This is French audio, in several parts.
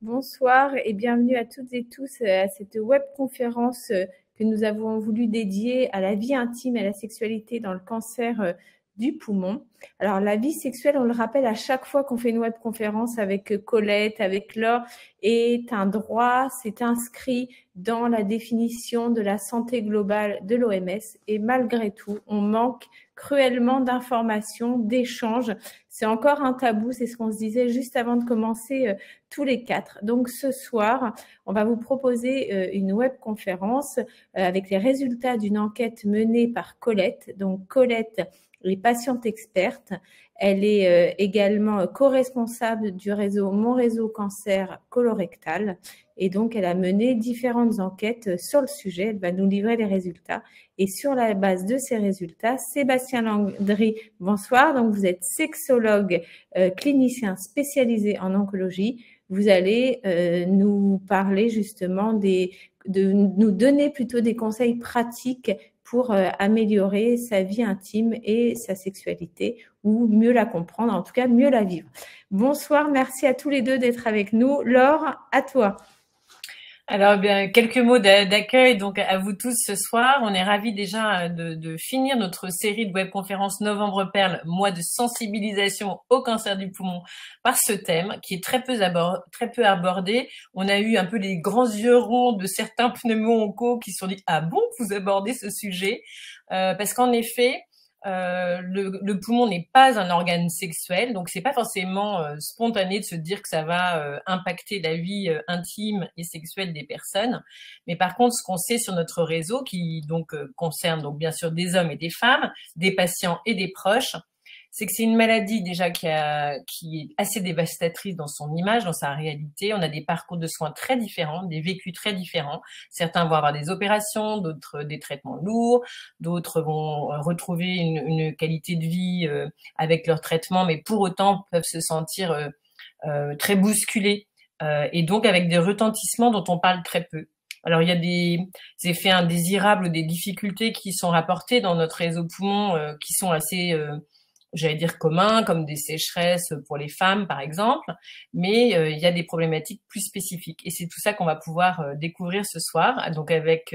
Bonsoir et bienvenue à toutes et tous à cette webconférence que nous avons voulu dédier à la vie intime et à la sexualité dans le cancer du poumon. Alors la vie sexuelle, on le rappelle à chaque fois qu'on fait une webconférence avec Colette, avec Laure, est un droit, c'est inscrit dans la définition de la santé globale de l'OMS et malgré tout, on manque cruellement d'informations, d'échanges. C'est encore un tabou, c'est ce qu'on se disait juste avant de commencer tous les quatre. Donc ce soir, on va vous proposer une webconférence avec les résultats d'une enquête menée par Colette. Donc Colette est patiente experte. Elle est également co-responsable du réseau Mon Réseau Cancer Colorectal. Et donc, elle a mené différentes enquêtes sur le sujet. Elle va nous livrer les résultats. Et sur la base de ces résultats, Sébastien Landry, bonsoir. Donc, vous êtes sexologue, clinicien spécialisé en oncologie. Vous allez nous parler justement de nous donner plutôt des conseils pratiques pour améliorer sa vie intime et sa sexualité, ou mieux la comprendre, en tout cas mieux la vivre. Bonsoir, merci à tous les deux d'être avec nous. Laure, à toi. Alors, bien, quelques mots d'accueil donc à vous tous ce soir. On est ravis déjà de finir notre série de webconférences Novembre Perle, mois de sensibilisation au cancer du poumon, par ce thème qui est très peu abordé. On a eu un peu les grands yeux ronds de certains pneumo-oncos qui se sont dit « Ah bon, vous abordez ce sujet ?» Parce qu'en effet, le poumon n'est pas un organe sexuel, donc c'est pas forcément spontané de se dire que ça va impacter la vie intime et sexuelle des personnes. Mais par contre, ce qu'on sait sur notre réseau, qui donc concerne donc bien sûr des hommes et des femmes, des patients et des proches, c'est que c'est une maladie déjà qui est assez dévastatrice dans son image, dans sa réalité. On a des parcours de soins très différents, des vécus très différents. Certains vont avoir des opérations, d'autres des traitements lourds, d'autres vont retrouver une qualité de vie avec leur traitement, mais pour autant peuvent se sentir très bousculés et donc avec des retentissements dont on parle très peu. Alors, il y a des effets indésirables ou des difficultés qui sont rapportés dans notre réseau poumon qui sont assez j'allais dire communs, comme des sécheresses pour les femmes, par exemple, mais il y a des problématiques plus spécifiques. Et c'est tout ça qu'on va pouvoir découvrir ce soir, donc avec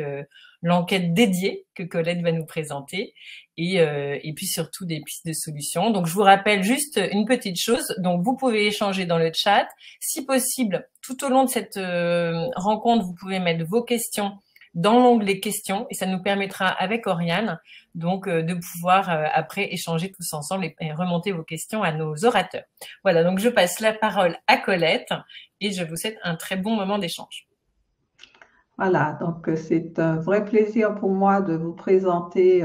l'enquête dédiée que Colette va nous présenter, et puis surtout des pistes de solutions. Donc, je vous rappelle juste une petite chose. Donc, vous pouvez échanger dans le chat. Si possible, tout au long de cette rencontre, vous pouvez mettre vos questions dans l'onglet questions et ça nous permettra avec Oriane donc de pouvoir après échanger tous ensemble et remonter vos questions à nos orateurs. Voilà, donc je passe la parole à Colette et je vous souhaite un très bon moment d'échange. Voilà, donc c'est un vrai plaisir pour moi de vous présenter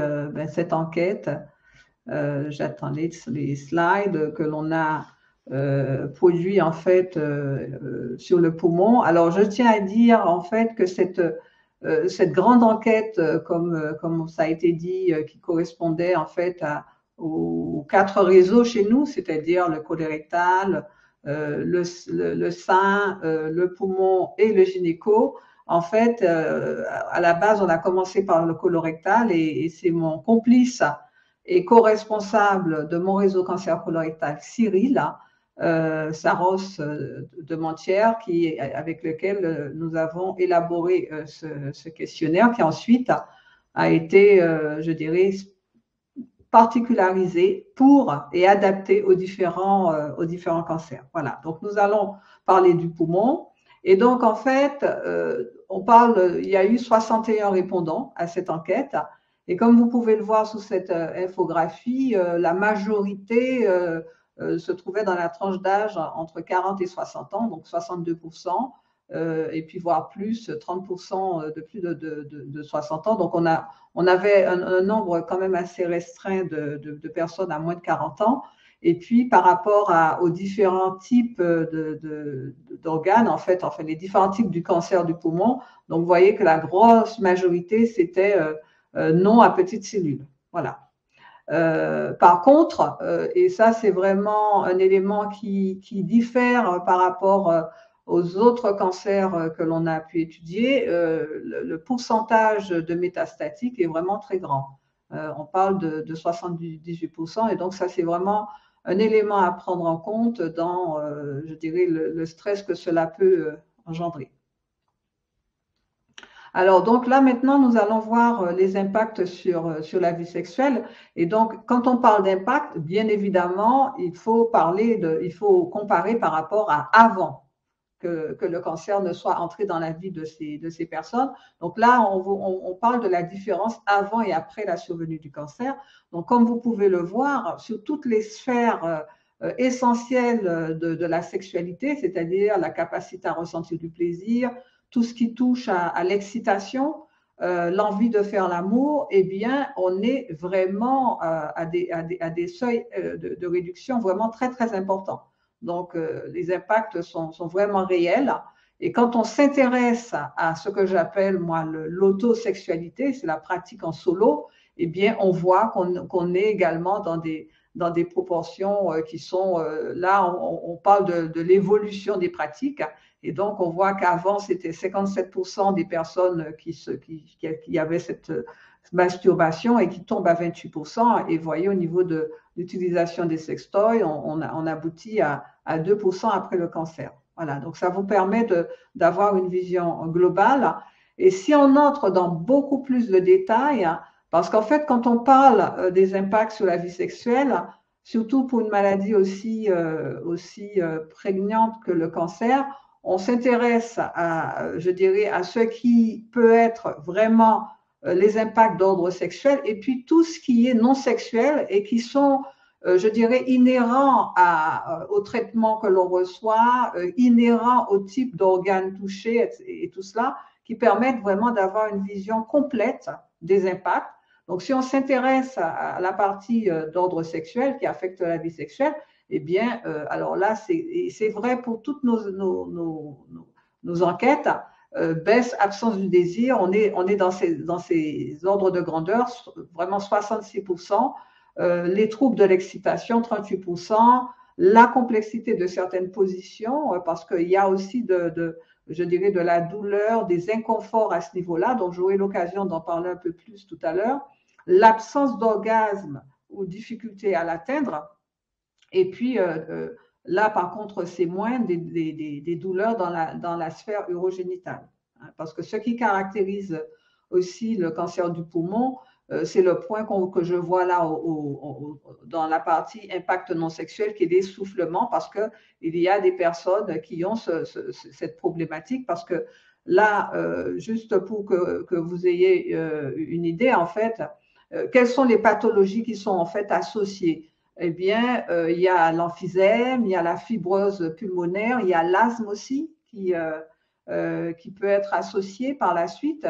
cette enquête. J'attendais les slides que l'on a produits en fait sur le poumon. Alors je tiens à dire en fait que cette grande enquête, comme ça a été dit, qui correspondait en fait aux 4 réseaux chez nous, c'est-à-dire le colorectal, le sein, le poumon et le gynéco. En fait, à la base, on a commencé par le colorectal et c'est mon complice et co-responsable de mon réseau cancer colorectal, Cyril Saros de Mentière, avec lequel nous avons élaboré ce questionnaire qui ensuite a été, je dirais, particularisé pour et adapté aux différents cancers. Voilà, donc nous allons parler du poumon. Et donc, en fait, il y a eu 61 répondants à cette enquête. Et comme vous pouvez le voir sous cette infographie, la majorité se trouvait dans la tranche d'âge entre 40 et 60 ans, donc 62%, et puis voire plus, 30% de plus de 60 ans. Donc, on avait un nombre quand même assez restreint de personnes à moins de 40 ans. Et puis, par rapport aux différents types d'organes, en fait, les différents types du cancer du poumon, donc vous voyez que la grosse majorité, c'était non à petites cellules. Voilà. Par contre, et ça, c'est vraiment un élément qui diffère par rapport aux autres cancers que l'on a pu étudier, le pourcentage de métastatiques est vraiment très grand. On parle de 78%, et donc ça, c'est vraiment un élément à prendre en compte dans, je dirais, le stress que cela peut engendrer. Alors, donc là, maintenant, nous allons voir les impacts sur la vie sexuelle. Et donc, quand on parle d'impact, bien évidemment, il faut comparer par rapport à avant que le cancer ne soit entré dans la vie de ces personnes. Donc là, on parle de la différence avant et après la survenue du cancer. Donc, comme vous pouvez le voir, sur toutes les sphères essentielles de la sexualité, c'est-à-dire la capacité à ressentir du plaisir, tout ce qui touche à l'excitation, l'envie de faire l'amour, eh bien, on est vraiment à des seuils de réduction vraiment très, très importants. Donc, les impacts sont vraiment réels. Et quand on s'intéresse à ce que j'appelle, moi, l'autosexualité, c'est la pratique en solo, eh bien, on voit qu'on est également dans des proportions qui sont, là, on parle de l'évolution des pratiques. Et donc, on voit qu'avant, c'était 57% des personnes qui avaient cette masturbation et qui tombent à 28%. Et vous voyez, au niveau de l'utilisation des sextoys, on aboutit à 2% après le cancer. Voilà, donc ça vous permet d'avoir une vision globale. Et si on entre dans beaucoup plus de détails, parce qu'en fait, quand on parle des impacts sur la vie sexuelle, surtout pour une maladie aussi prégnante que le cancer, on s'intéresse je dirais, à ce qui peut être vraiment les impacts d'ordre sexuel et puis tout ce qui est non sexuel et qui sont, je dirais, inhérents au traitement que l'on reçoit, inhérents au type d'organes touchés et tout cela, qui permettent vraiment d'avoir une vision complète des impacts. Donc, si on s'intéresse à la partie d'ordre sexuel qui affecte la vie sexuelle, eh bien, alors là, c'est vrai pour toutes nos enquêtes, baisse, absence du désir, on est dans ces ordres de grandeur, vraiment 66%, les troubles de l'excitation, 38%, la complexité de certaines positions, parce qu'il y a aussi je dirais, de la douleur, des inconforts à ce niveau-là, donc j'aurai l'occasion d'en parler un peu plus tout à l'heure, l'absence d'orgasme ou difficulté à l'atteindre, et puis là, par contre, c'est moins des douleurs dans la sphère urogénitale. Hein, parce que ce qui caractérise aussi le cancer du poumon, c'est le point que je vois là dans la partie impact non sexuel, qui est l'essoufflement, parce qu'il y a des personnes qui ont cette problématique, parce que là, juste pour que vous ayez une idée, en fait, quelles sont les pathologies qui sont en fait associées? Eh bien, il y a l'emphysème, il y a la fibrose pulmonaire, il y a l'asthme aussi qui peut être associé par la suite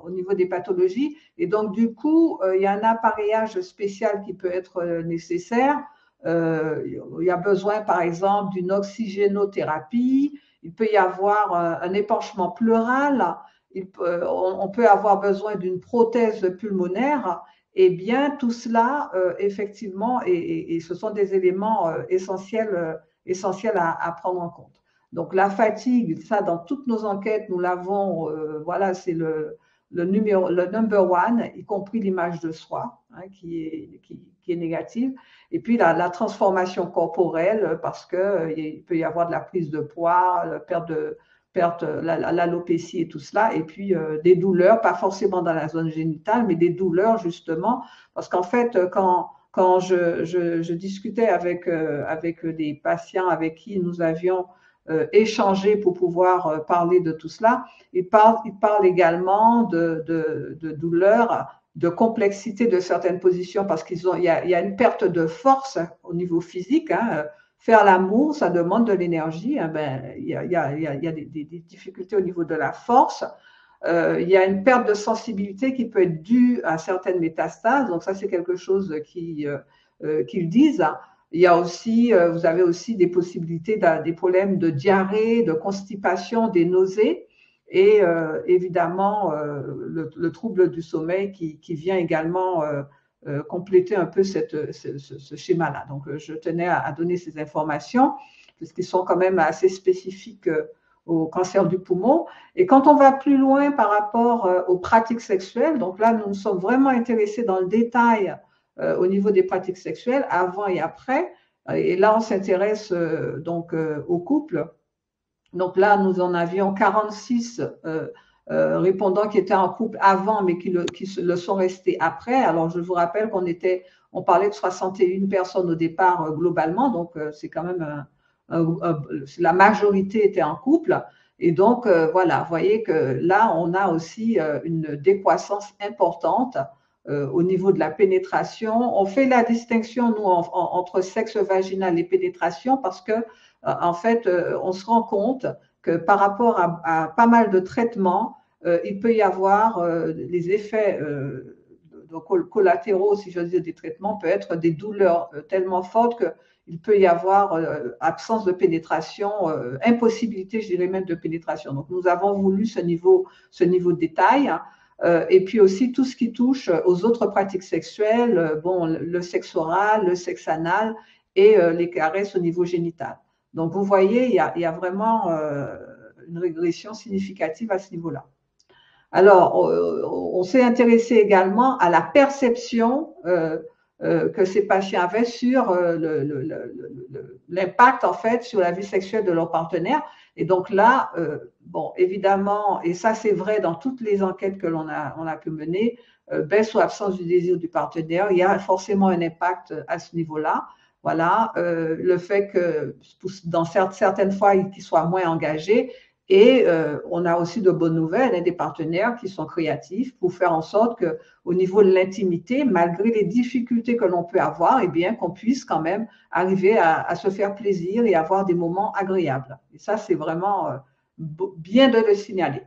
au niveau des pathologies. Et donc, du coup, il y a un appareillage spécial qui peut être nécessaire. Il y a besoin, par exemple, d'une oxygénothérapie. Il peut y avoir un épanchement pleural. On peut avoir besoin d'une prothèse pulmonaire. Eh bien, tout cela, effectivement, et ce sont des éléments essentiels à prendre en compte. Donc, la fatigue, ça, dans toutes nos enquêtes, nous l'avons, voilà, c'est le number one, y compris l'image de soi, hein, qui est négative. Et puis, la transformation corporelle, parce qu'il peut y avoir de la prise de poids, l'alopécie et tout cela, et puis des douleurs, pas forcément dans la zone génitale, mais des douleurs justement, parce qu'en fait, quand je discutais avec des patients avec qui nous avions échangé pour pouvoir parler de tout cela, ils parlent également de douleurs, de complexité de certaines positions, parce il y a une perte de force au niveau physique, hein. Faire l'amour, ça demande de l'énergie. Hein, il y a des difficultés au niveau de la force. Il y a une perte de sensibilité qui peut être due à certaines métastases. Donc ça, c'est quelque chose qu'ils disent. Il y a aussi, vous avez aussi des possibilités, des problèmes de diarrhée, de constipation, des nausées. Et évidemment, le trouble du sommeil qui vient également compléter un peu ce schéma-là. Donc, je tenais à donner ces informations, puisqu'ils sont quand même assez spécifiques au cancer du poumon. Et quand on va plus loin par rapport aux pratiques sexuelles, donc là, nous nous sommes vraiment intéressés dans le détail au niveau des pratiques sexuelles, avant et après, Et là, on s'intéresse donc aux couples. Donc là, nous en avions 46 répondants qui étaient en couple avant, mais qui le sont restés après. Alors, je vous rappelle on parlait de 61 personnes au départ globalement, donc c'est quand même la majorité était en couple. Et donc, voilà, vous voyez que là, on a aussi une décroissance importante au niveau de la pénétration. On fait la distinction, nous, entre sexe vaginal et pénétration parce que, en fait, on se rend compte que par rapport à pas mal de traitements, il peut y avoir les effets collatéraux, si j'ose dire, des traitements, peut être des douleurs tellement fortes qu'il peut y avoir absence de pénétration, impossibilité, je dirais même, de pénétration. Donc, nous avons voulu ce niveau de détail. Hein, et puis aussi tout ce qui touche aux autres pratiques sexuelles, bon, le sexe oral, le sexe anal et les caresses au niveau génital. Donc, vous voyez, il y a vraiment une régression significative à ce niveau-là. Alors, on s'est intéressé également à la perception que ces patients avaient sur l'impact, en fait, sur la vie sexuelle de leur partenaire. Et donc là, bon, évidemment, et ça c'est vrai dans toutes les enquêtes que on a pu mener, baisse ou absence du désir du partenaire, il y a forcément un impact à ce niveau-là. Voilà, le fait que dans certaines fois, qu'ils soient moins engagés. Et on a aussi de bonnes nouvelles, hein, des partenaires qui sont créatifs pour faire en sorte qu'au niveau de l'intimité, malgré les difficultés que l'on peut avoir, eh bien, qu'on puisse quand même arriver à se faire plaisir et avoir des moments agréables. Et ça, c'est vraiment bien de le signaler.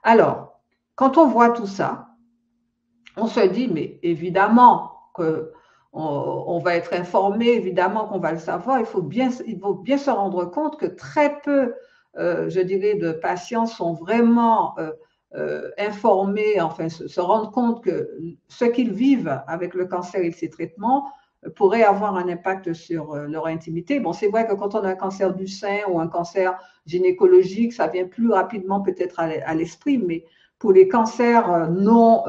Alors, quand on voit tout ça, on se dit, mais évidemment qu'on va être informé, évidemment qu'on va le savoir, il faut bien se rendre compte que très peu je dirais, de patients sont vraiment informés, enfin, se rendent compte que ce qu'ils vivent avec le cancer et ses traitements pourrait avoir un impact sur leur intimité. Bon, c'est vrai que quand on a un cancer du sein ou un cancer gynécologique, ça vient plus rapidement peut-être à l'esprit, mais pour les cancers non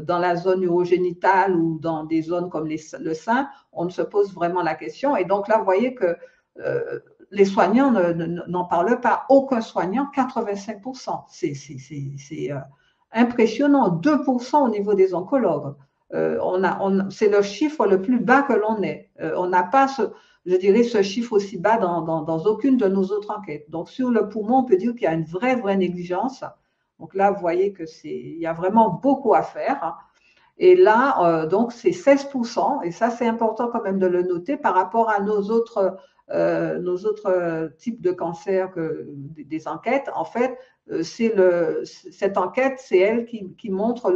dans la zone urogénitale ou dans des zones comme le sein, on ne se pose vraiment la question. Et donc là, vous voyez que les soignants n'en parlent pas. Aucun soignant, 85%. C'est impressionnant. 2% au niveau des oncologues. C'est le chiffre le plus bas que l'on ait. On n'a pas, je dirais, ce chiffre aussi bas dans aucune de nos autres enquêtes. Donc, sur le poumon, on peut dire qu'il y a une vraie négligence. Donc là, vous voyez il y a vraiment beaucoup à faire. Et là, donc, c'est 16%. Et ça, c'est important quand même de le noter par rapport à nos autres types de cancers des enquêtes. En fait, cette enquête, c'est elle qui montre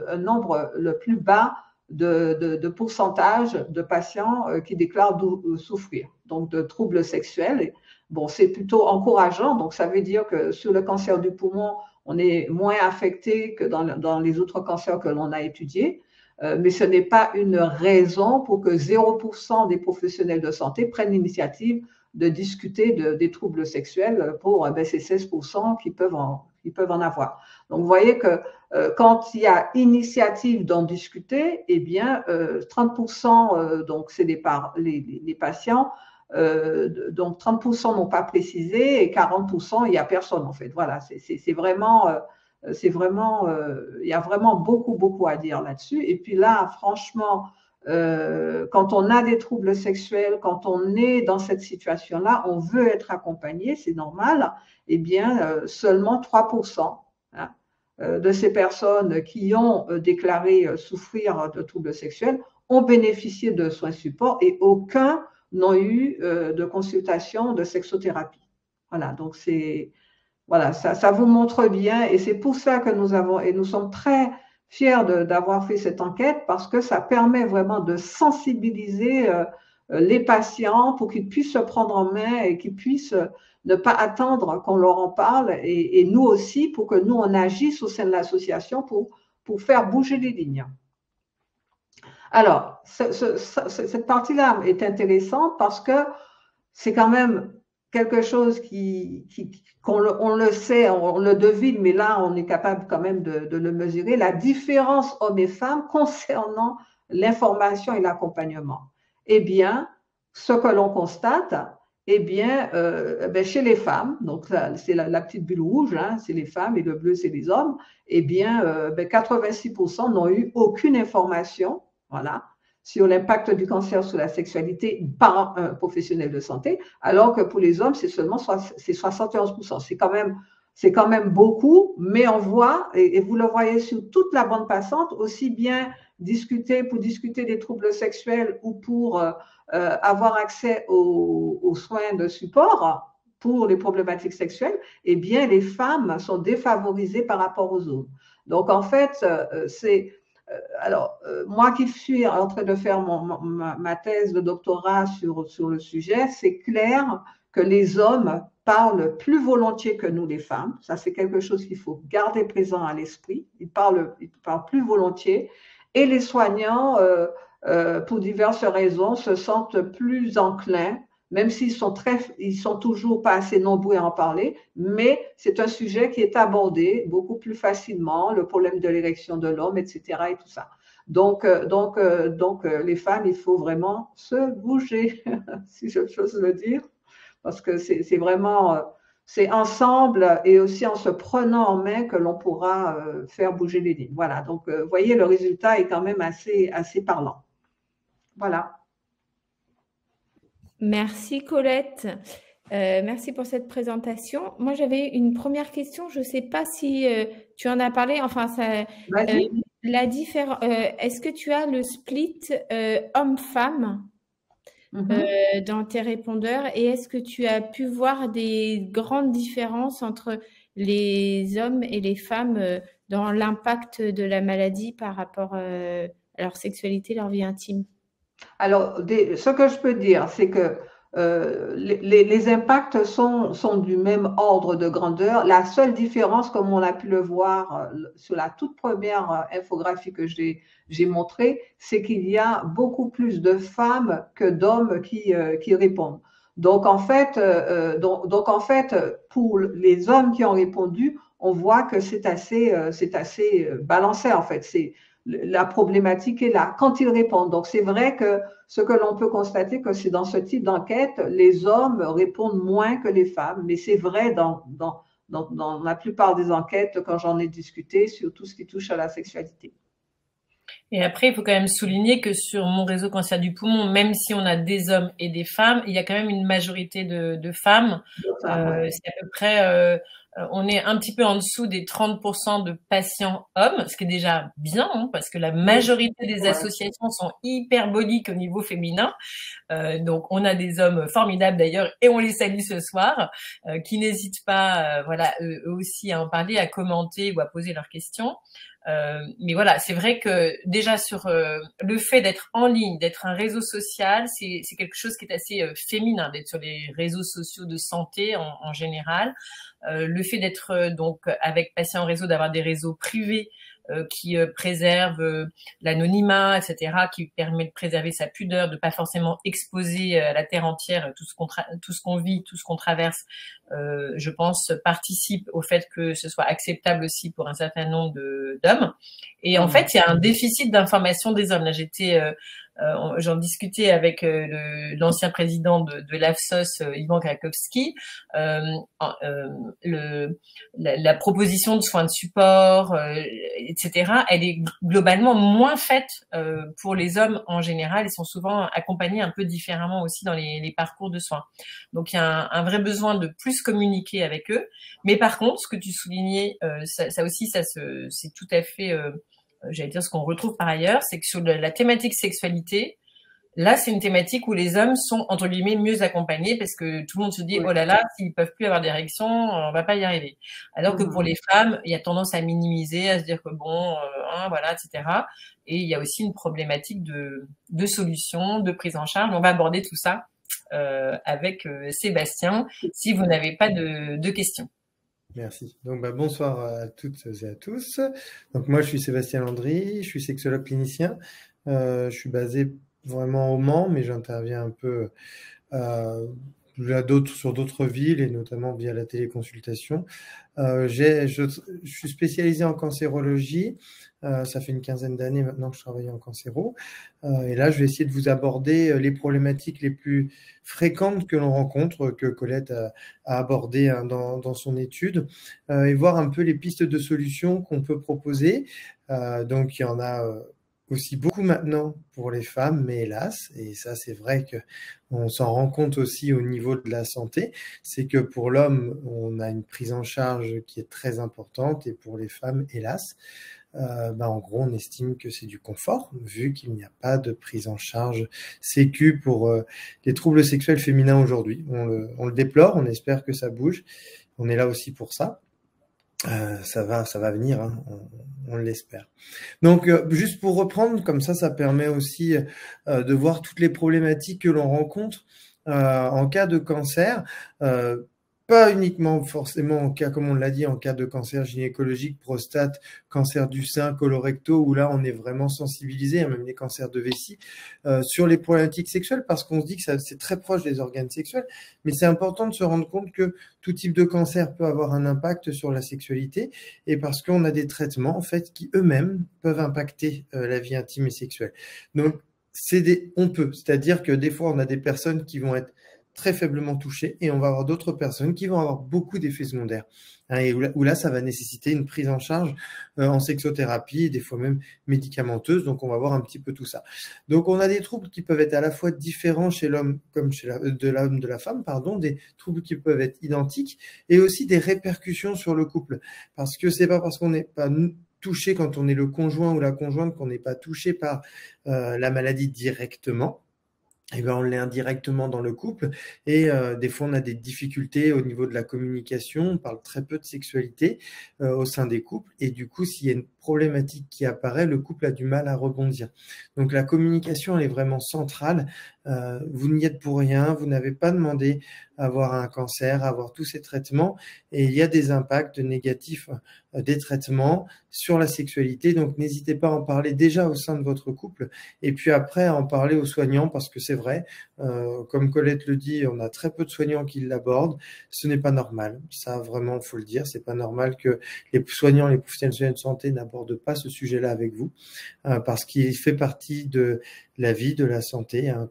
un nombre le plus bas de pourcentage de patients qui déclarent souffrir, donc de troubles sexuels. Et, bon, c'est plutôt encourageant. Donc, ça veut dire que sur le cancer du poumon, on est moins affecté que dans les autres cancers que l'on a étudiés. Mais ce n'est pas une raison pour que 0% des professionnels de santé prennent l'initiative de discuter des troubles sexuels pour ces 16% qui peuvent en avoir. Donc, vous voyez que quand il y a initiative d'en discuter, eh bien, 30%, donc c'est les patients, donc 30% n'ont pas précisé et 40%, il n'y a personne en fait. Voilà, c'est vraiment... il y a vraiment beaucoup à dire là-dessus. Et puis là, franchement, quand on a des troubles sexuels, quand on est dans cette situation-là, on veut être accompagné, c'est normal. Eh bien, seulement 3% hein, de ces personnes qui ont déclaré souffrir de troubles sexuels ont bénéficié de soins support et aucun n'ont eu de consultation de sexothérapie. Voilà, donc voilà, ça vous montre bien et c'est pour ça que nous sommes très fiers d'avoir fait cette enquête parce que ça permet vraiment de sensibiliser les patients pour qu'ils puissent se prendre en main et qu'ils puissent ne pas attendre qu'on leur en parle et nous aussi pour que nous on agisse au sein de l'association pour faire bouger les lignes. Alors, cette partie-là est intéressante parce que c'est quand même quelque chose qu'on le sait, on le devine, mais là, on est capable quand même de le mesurer, la différence hommes et femmes concernant l'information et l'accompagnement. Eh bien, ce que l'on constate, eh bien, chez les femmes, donc c'est la petite bulle rouge, hein, c'est les femmes, et le bleu, c'est les hommes, eh bien, 86% n'ont eu aucune information, voilà, sur l'impact du cancer sur la sexualité par un professionnel de santé, alors que pour les hommes, c'est seulement 71%. C'est quand même beaucoup, mais on voit, et vous le voyez sur toute la bande passante, aussi bien pour discuter des troubles sexuels ou pour avoir accès aux soins de support pour les problématiques sexuelles, eh bien, les femmes sont défavorisées par rapport aux hommes. Donc, en fait, moi qui suis en train de faire ma thèse de doctorat sur le sujet, c'est clair que les hommes parlent plus volontiers que nous, les femmes. Ça, c'est quelque chose qu'il faut garder présent à l'esprit. Ils parlent plus volontiers. Et les soignants, pour diverses raisons, se sentent plus enclins, même s'ils sont toujours pas assez nombreux à en parler, mais c'est un sujet qui est abordé beaucoup plus facilement, le problème de l'érection de l'homme, etc. et tout ça. Donc, les femmes, il faut vraiment se bouger, si j'ose le dire, parce que c'est vraiment, c'est ensemble et aussi en se prenant en main que l'on pourra faire bouger les lignes. Voilà, donc vous voyez, le résultat est quand même assez parlant. Voilà. Merci Colette. Merci pour cette présentation. Moi, j'avais une première question. Je ne sais pas si tu en as parlé. Enfin, est-ce que tu as le split homme-femme dans tes répondeurs, et est-ce que tu as pu voir des grandes différences entre les hommes et les femmes dans l'impact de la maladie par rapport à leur sexualité, leur vie intime? Alors, ce que je peux dire, c'est que les impacts sont du même ordre de grandeur. La seule différence, comme on a pu le voir sur la toute première infographie que j'ai montrée, c'est qu'il y a beaucoup plus de femmes que d'hommes qui répondent. Donc en fait, pour les hommes qui ont répondu, on voit que c'est assez balancé en fait. La problématique est là quand ils répondent. Donc c'est vrai que ce que l'on peut constater, que c'est dans ce type d'enquête, les hommes répondent moins que les femmes, mais c'est vrai dans la plupart des enquêtes quand j'en ai discuté sur tout ce qui touche à la sexualité. Et après, il faut quand même souligner que sur mon réseau cancer du poumon, même si on a des hommes et des femmes, il y a quand même une majorité de femmes. Ouais. C'est à peu près, on est un petit peu en dessous des 30% de patients hommes, ce qui est déjà bien, hein, parce que la majorité des associations sont hyperboliques au niveau féminin. Donc, on a des hommes formidables d'ailleurs, et on les salue ce soir, qui n'hésitent pas, voilà, eux aussi à en parler, à commenter ou à poser leurs questions. Mais voilà, c'est vrai que déjà sur le fait d'être en ligne, d'être un réseau social, c'est quelque chose qui est assez féminin, d'être sur les réseaux sociaux de santé en général. Le fait d'être donc avec Patient Réseau, d'avoir des réseaux privés qui préservent l'anonymat, etc., qui permet de préserver sa pudeur, de pas forcément exposer à la terre entière tout ce qu'on vit, tout ce qu'on traverse, je pense, participe au fait que ce soit acceptable aussi pour un certain nombre d'hommes. Et en fait, il y a un déficit d'information des hommes. Là, j'en discutais avec l'ancien président de l'AFSOS, Ivan Krakowski. La proposition de soins de support, etc., elle est globalement moins faite pour les hommes en général. Ils sont souvent accompagnés un peu différemment aussi dans les parcours de soins. Donc, il y a un vrai besoin de plus communiquer avec eux. Mais par contre, ce que tu soulignais, ça aussi, c'est tout à fait... j'allais dire ce qu'on retrouve par ailleurs, c'est que sur la thématique sexualité, là, c'est une thématique où les hommes sont, entre guillemets, mieux accompagnés parce que tout le monde se dit, oh là là, s'ils peuvent plus avoir d'érection, on va pas y arriver. Alors que pour les femmes, il y a tendance à minimiser, à se dire que bon, voilà, etc. Et il y a aussi une problématique de solution, de prise en charge. On va aborder tout ça avec Sébastien, si vous n'avez pas de questions. Merci. Donc, bonsoir à toutes et à tous. Donc, moi, je suis Sébastien Landry, je suis sexologue clinicien. Je suis basé vraiment au Mans, mais j'interviens un peu sur d'autres villes et notamment via la téléconsultation. Je suis spécialisé en cancérologie. Ça fait une quinzaine d'années maintenant que je travaille en cancéro. Et là, je vais essayer de vous aborder les problématiques les plus fréquentes que l'on rencontre, que Colette a abordées dans son étude, et voir un peu les pistes de solutions qu'on peut proposer. Donc, il y en a aussi beaucoup maintenant pour les femmes, mais hélas, et ça c'est vrai qu'on s'en rend compte aussi au niveau de la santé, c'est que pour l'homme, on a une prise en charge qui est très importante, et pour les femmes, hélas, en gros, on estime que c'est du confort, vu qu'il n'y a pas de prise en charge sécu pour les troubles sexuels féminins aujourd'hui. On le déplore, on espère que ça bouge, on est là aussi pour ça. Ça va venir, hein, on l'espère. Donc, juste pour reprendre, comme ça permet aussi de voir toutes les problématiques que l'on rencontre en cas de cancer. Pas uniquement forcément en cas, comme on l'a dit, en cas de cancer gynécologique, prostate, cancer du sein, colorecto, où là on est vraiment sensibilisé, hein, même les cancers de vessie, sur les problématiques sexuelles, parce qu'on se dit que c'est très proche des organes sexuels, mais c'est important de se rendre compte que tout type de cancer peut avoir un impact sur la sexualité, et parce qu'on a des traitements en fait qui eux-mêmes peuvent impacter la vie intime et sexuelle. Donc on peut, c'est-à-dire que des fois on a des personnes qui vont être très faiblement touchées et on va avoir d'autres personnes qui vont avoir beaucoup d'effets secondaires, hein, et où là ça va nécessiter une prise en charge en sexothérapie, des fois même médicamenteuse. Donc on va voir un petit peu tout ça. Donc on a des troubles qui peuvent être à la fois différents chez l'homme comme chez de la femme, pardon, des troubles qui peuvent être identiques, et aussi des répercussions sur le couple, parce que c'est pas parce qu'on n'est pas touché quand on est le conjoint ou la conjointe qu'on n'est pas touché par la maladie directement. Eh ben, on l'est indirectement dans le couple, et des fois on a des difficultés au niveau de la communication, on parle très peu de sexualité au sein des couples, et du coup s'il y a une problématique qui apparaît, le couple a du mal à rebondir. Donc la communication, elle est vraiment centrale. Vous n'y êtes pour rien, vous n'avez pas demandé à avoir un cancer, à avoir tous ces traitements, et il y a des impacts négatifs des traitements sur la sexualité. Donc n'hésitez pas à en parler déjà au sein de votre couple, et puis après à en parler aux soignants, parce que c'est vrai, comme Colette le dit, on a très peu de soignants qui l'abordent. Ce n'est pas normal, ça vraiment faut le dire, c'est pas normal que les soignants, les professionnels de santé n'abordent pas ce sujet-là avec vous, parce qu'il fait partie de la vie, de la santé, hein,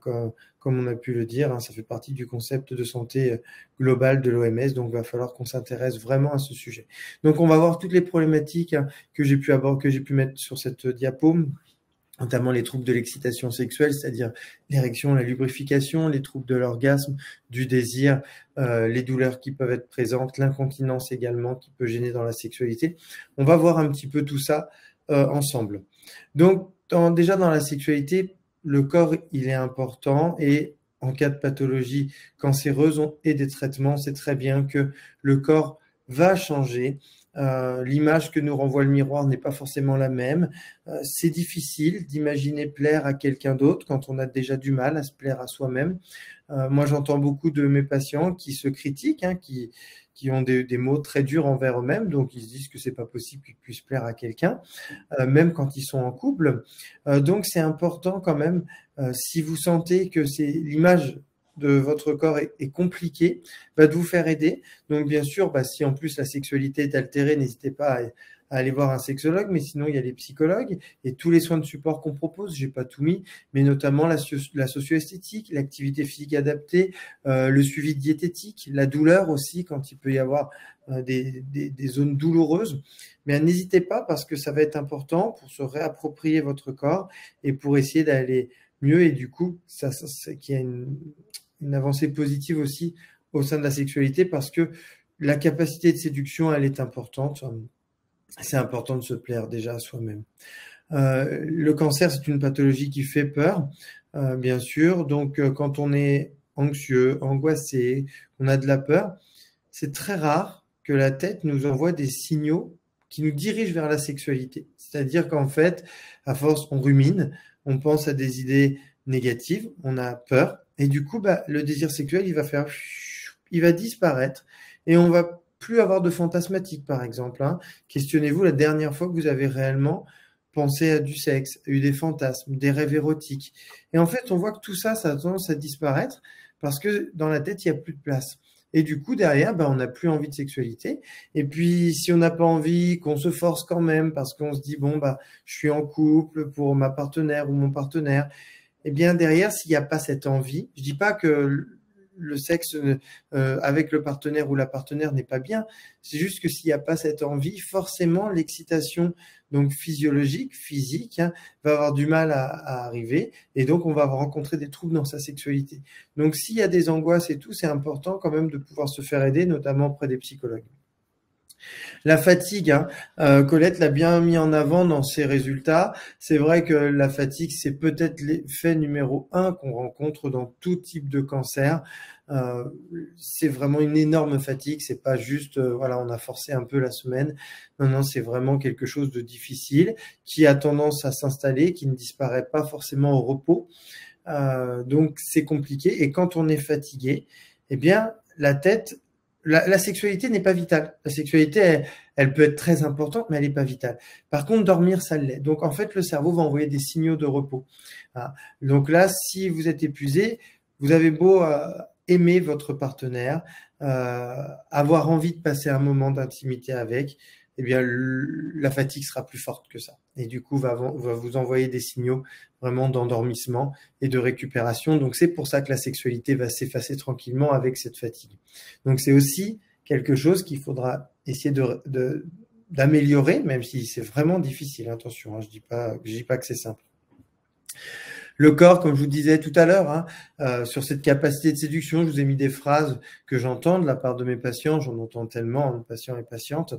comme on a pu le dire, hein, ça fait partie du concept de santé globale de l'OMS, donc il va falloir qu'on s'intéresse vraiment à ce sujet. Donc on va voir toutes les problématiques, hein, que j'ai pu aborder, que j'ai pu mettre sur cette diapo, notamment les troubles de l'excitation sexuelle, c'est-à-dire l'érection, la lubrification, les troubles de l'orgasme, du désir, les douleurs qui peuvent être présentes, l'incontinence également qui peut gêner dans la sexualité. On va voir un petit peu tout ça ensemble. Donc déjà dans la sexualité, le corps, il est important, et en cas de pathologie cancéreuse et des traitements, c'est très bien que le corps va changer. L'image que nous renvoie le miroir n'est pas forcément la même. C'est difficile d'imaginer plaire à quelqu'un d'autre quand on a déjà du mal à se plaire à soi-même. Moi, j'entends beaucoup de mes patients qui se critiquent, hein, qui ont des mots très durs envers eux-mêmes, donc ils se disent que c'est pas possible qu'ils puissent plaire à quelqu'un, même quand ils sont en couple. Donc c'est important quand même, si vous sentez que l'image de votre corps est compliquée, de vous faire aider. Donc bien sûr, si en plus la sexualité est altérée, n'hésitez pas à aller voir un sexologue, mais sinon il y a les psychologues et tous les soins de support qu'on propose, j'ai pas tout mis, mais notamment la socio-esthétique, l'activité physique adaptée, le suivi diététique, la douleur aussi quand il peut y avoir des zones douloureuses. Mais n'hésitez pas, parce que ça va être important pour se réapproprier votre corps et pour essayer d'aller mieux, et du coup qu'il y a une avancée positive aussi au sein de la sexualité, parce que la capacité de séduction, elle est importante. C'est important de se plaire déjà à soi-même. Le cancer, c'est une pathologie qui fait peur, bien sûr. Donc, quand on est anxieux, angoissé, on a de la peur, c'est très rare que la tête nous envoie des signaux qui nous dirigent vers la sexualité. C'est-à-dire qu'en fait, à force, on rumine, on pense à des idées négatives, on a peur, et du coup, le désir sexuel, il va disparaître, et on va plus avoir de fantasmatique, par exemple. Hein. Questionnez-vous la dernière fois que vous avez réellement pensé à du sexe, eu des fantasmes, des rêves érotiques. Et en fait, on voit que tout ça, ça a tendance à disparaître, parce que dans la tête, il n'y a plus de place. Et du coup, derrière, on n'a plus envie de sexualité. Et puis, si on n'a pas envie, qu'on se force quand même, parce qu'on se dit, bon, je suis en couple pour ma partenaire ou mon partenaire, eh bien, derrière, s'il n'y a pas cette envie, je dis pas que le sexe avec le partenaire ou la partenaire n'est pas bien, c'est juste que s'il n'y a pas cette envie, forcément, l'excitation donc physiologique, physique, va avoir du mal à arriver, et donc on va rencontrer des troubles dans sa sexualité. Donc, s'il y a des angoisses et tout, c'est important quand même de pouvoir se faire aider, notamment auprès des psychologues. La fatigue, Colette l'a bien mis en avant dans ses résultats. C'est vrai que la fatigue, c'est peut-être l'effet numéro 1 qu'on rencontre dans tout type de cancer. C'est vraiment une énorme fatigue. C'est pas juste, voilà, on a forcé un peu la semaine. Non, non, c'est vraiment quelque chose de difficile qui a tendance à s'installer, qui ne disparaît pas forcément au repos. Donc, c'est compliqué. Et quand on est fatigué, eh bien, la tête, la sexualité n'est pas vitale. La sexualité, elle peut être très importante, mais elle n'est pas vitale. Par contre, dormir, ça l'est. Donc, en fait, le cerveau va envoyer des signaux de repos. Donc là, si vous êtes épuisé, vous avez beau aimer votre partenaire, avoir envie de passer un moment d'intimité avec, eh bien, la fatigue sera plus forte que ça. Et du coup, va vous envoyer des signaux vraiment d'endormissement et de récupération. Donc, c'est pour ça que la sexualité va s'effacer tranquillement avec cette fatigue. Donc, c'est aussi quelque chose qu'il faudra essayer d'améliorer, même si c'est vraiment difficile. Attention, je dis pas que c'est simple. Le corps, comme je vous disais tout à l'heure, sur cette capacité de séduction, je vous ai mis des phrases que j'entends de la part de mes patients. J'en entends tellement, patients et patientes.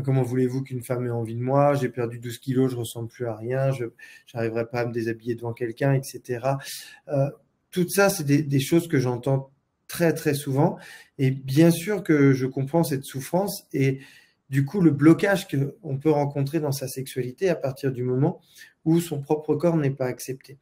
Comment voulez-vous qu'une femme ait envie de moi? J'ai perdu 12 kilos, je ressemble plus à rien, je n'arriverai pas à me déshabiller devant quelqu'un, etc. Tout ça, c'est des choses que j'entends très, très souvent. Et bien sûr que je comprends cette souffrance et du coup, le blocage qu'on peut rencontrer dans sa sexualité à partir du moment où son propre corps n'est pas accepté.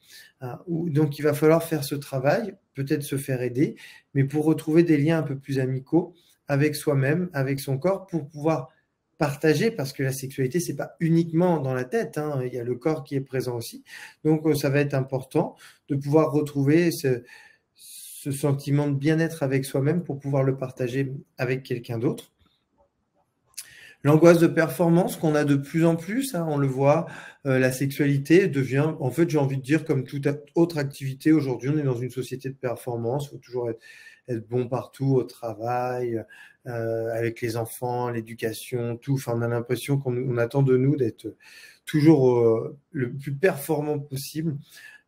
Donc, il va falloir faire ce travail, peut-être se faire aider, mais pour retrouver des liens un peu plus amicaux avec soi-même, avec son corps, pour pouvoir partager, parce que la sexualité, c'est pas uniquement dans la tête, il y a le corps qui est présent aussi. Donc, ça va être important de pouvoir retrouver ce sentiment de bien-être avec soi-même pour pouvoir le partager avec quelqu'un d'autre. L'angoisse de performance qu'on a de plus en plus, on le voit, la sexualité devient, en fait, j'ai envie de dire, comme toute autre activité, aujourd'hui, on est dans une société de performance, il faut toujours être bon partout, au travail, avec les enfants, l'éducation, tout. Enfin, on a l'impression qu'on attend de nous d'être toujours le plus performant possible.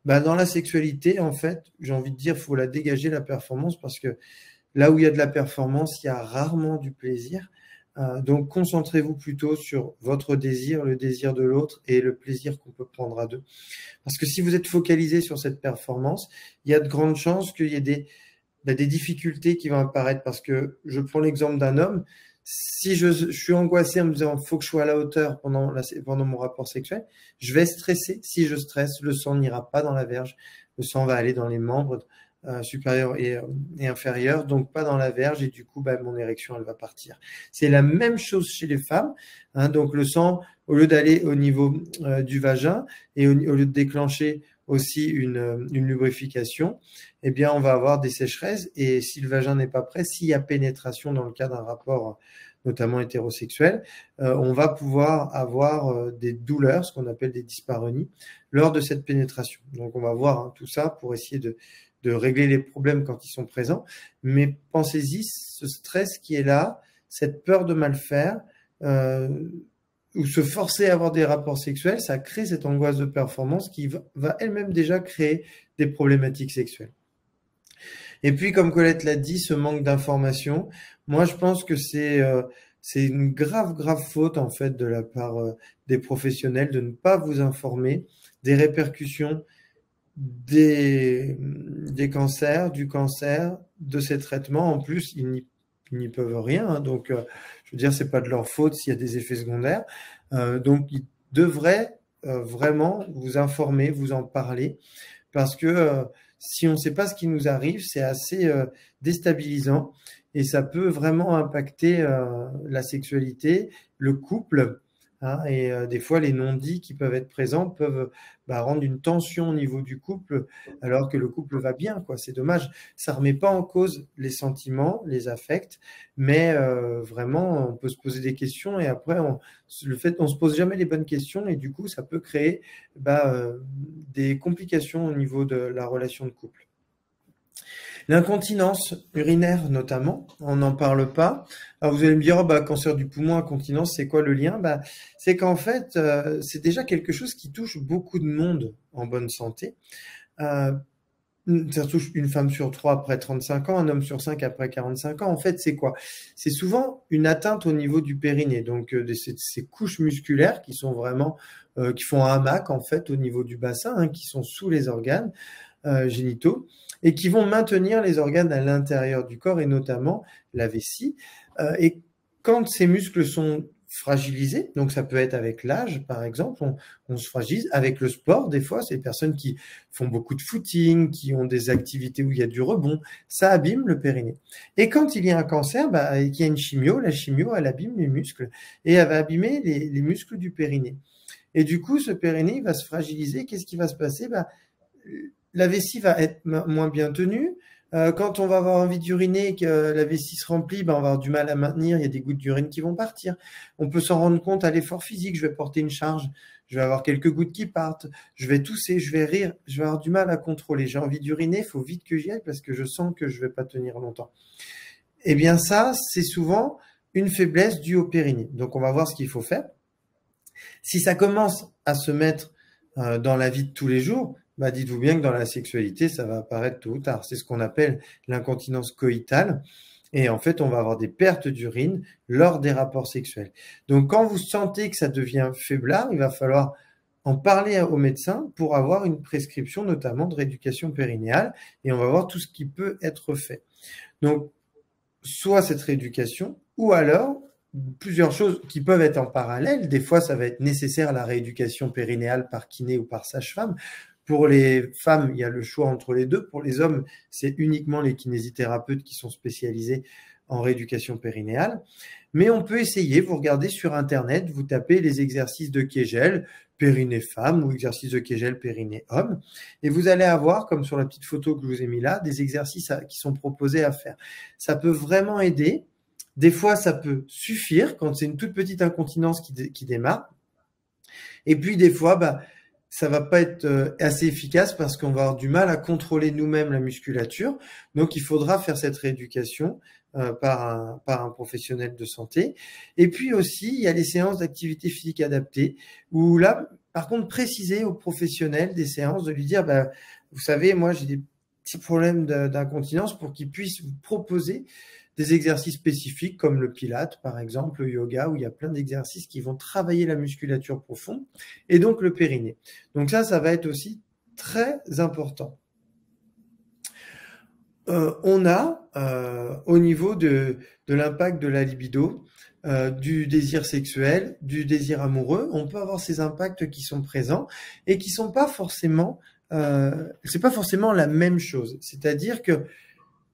Dans la sexualité, en fait, j'ai envie de dire, il faut la dégager, la performance, parce que là où il y a de la performance, il y a rarement du plaisir. Donc, concentrez-vous plutôt sur votre désir, le désir de l'autre et le plaisir qu'on peut prendre à deux. Parce que si vous êtes focalisé sur cette performance, il y a de grandes chances qu'il y ait des difficultés qui vont apparaître. Parce que je prends l'exemple d'un homme. Si je suis angoissé en me disant « faut que je sois à la hauteur pendant mon rapport sexuel », je vais stresser. Si je stresse, le sang n'ira pas dans la verge. Le sang va aller dans les membres supérieur et inférieur, donc pas dans la verge, et du coup, mon érection, elle va partir. C'est la même chose chez les femmes. Donc, le sang, au lieu d'aller au niveau du vagin et au lieu de déclencher aussi une lubrification, eh bien, on va avoir des sécheresses. Et si le vagin n'est pas prêt, s'il y a pénétration dans le cas d'un rapport notamment hétérosexuel, on va pouvoir avoir des douleurs, ce qu'on appelle des dyspareunies, lors de cette pénétration. Donc, on va voir tout ça pour essayer de régler les problèmes quand ils sont présents. Mais pensez-y, ce stress qui est là, cette peur de mal faire, ou se forcer à avoir des rapports sexuels, ça crée cette angoisse de performance qui va elle-même déjà créer des problématiques sexuelles. Et puis, comme Colette l'a dit, ce manque d'information, moi je pense que c'est une grave faute en fait de la part des professionnels de ne pas vous informer des répercussions des cancers, du cancer, de ces traitements. En plus, ils n'y peuvent rien. Donc, je veux dire, c'est pas de leur faute s'il y a des effets secondaires. Donc, ils devraient vraiment vous informer, vous en parler, parce que si on ne sait pas ce qui nous arrive, c'est assez déstabilisant et ça peut vraiment impacter la sexualité, le couple, hein, et des fois, les non-dits qui peuvent être présents peuvent rendre une tension au niveau du couple, alors que le couple va bien, quoi. C'est dommage. Ça remet pas en cause les sentiments, les affects, mais vraiment, on peut se poser des questions et après, on se pose jamais les bonnes questions et du coup, ça peut créer des complications au niveau de la relation de couple. L'incontinence urinaire notamment, on n'en parle pas. Alors vous allez me dire, oh, cancer du poumon, incontinence, c'est quoi le lien? C'est qu'en fait, c'est déjà quelque chose qui touche beaucoup de monde en bonne santé. Ça touche une femme sur 3 après 35 ans, un homme sur 5 après 45 ans. En fait, c'est quoi? C'est souvent une atteinte au niveau du périnée, donc ces couches musculaires qui sont vraiment, qui font un hamac en fait au niveau du bassin, hein, qui sont sous les organes génitaux et qui vont maintenir les organes à l'intérieur du corps et notamment la vessie. Et quand ces muscles sont fragilisés, donc ça peut être avec l'âge par exemple, on se fragilise, avec le sport des fois, c'est des personnes qui font beaucoup de footing, qui ont des activités où il y a du rebond, ça abîme le périnée. Et quand il y a un cancer, qu'il y a une chimio, la chimio elle abîme les muscles et elle va abîmer les muscles du périnée. Et du coup ce périnée il va se fragiliser, qu'est-ce qui va se passer? La vessie va être moins bien tenue. Quand on va avoir envie d'uriner et que la vessie se remplit, on va avoir du mal à maintenir, il y a des gouttes d'urine qui vont partir. On peut s'en rendre compte à l'effort physique, je vais porter une charge, je vais avoir quelques gouttes qui partent, je vais tousser, je vais rire, je vais avoir du mal à contrôler. J'ai envie d'uriner, il faut vite que j'y aille parce que je sens que je ne vais pas tenir longtemps. Eh bien ça, c'est souvent une faiblesse due au périnée. Donc on va voir ce qu'il faut faire. Si ça commence à se mettre dans la vie de tous les jours, dites-vous bien que dans la sexualité, ça va apparaître tôt ou tard. C'est ce qu'on appelle l'incontinence coïtale. Et en fait, on va avoir des pertes d'urine lors des rapports sexuels. Donc, quand vous sentez que ça devient faiblard, il va falloir en parler au médecin pour avoir une prescription, notamment de rééducation périnéale. Et on va voir tout ce qui peut être fait. Donc, soit cette rééducation, ou alors plusieurs choses qui peuvent être en parallèle. Des fois, ça va être nécessaire la rééducation périnéale par kiné ou par sage-femme. Pour les femmes, il y a le choix entre les deux. Pour les hommes, c'est uniquement les kinésithérapeutes qui sont spécialisés en rééducation périnéale. Mais on peut essayer, vous regardez sur Internet, vous tapez les exercices de Kegel, périnée femme ou exercices de Kegel, périnée homme, et vous allez avoir, comme sur la petite photo que je vous ai mis là, des exercices qui sont proposés à faire. Ça peut vraiment aider. Des fois, ça peut suffire quand c'est une toute petite incontinence qui démarre. Et puis, des fois, ça va pas être assez efficace parce qu'on va avoir du mal à contrôler nous-mêmes la musculature. Donc, il faudra faire cette rééducation par un professionnel de santé. Et puis aussi, il y a les séances d'activité physique adaptée où là, par contre, préciser au professionnel des séances, de lui dire, vous savez, moi, j'ai des petits problèmes d'incontinence pour qu'il puisse vous proposer des exercices spécifiques comme le pilate, par exemple, le yoga, où il y a plein d'exercices qui vont travailler la musculature profonde et donc le périnée. Donc ça va être aussi très important. On a, au niveau de l'impact de la libido, du désir sexuel, du désir amoureux, on peut avoir ces impacts qui sont présents et qui sont pas forcément, c'est pas forcément la même chose. C'est-à-dire que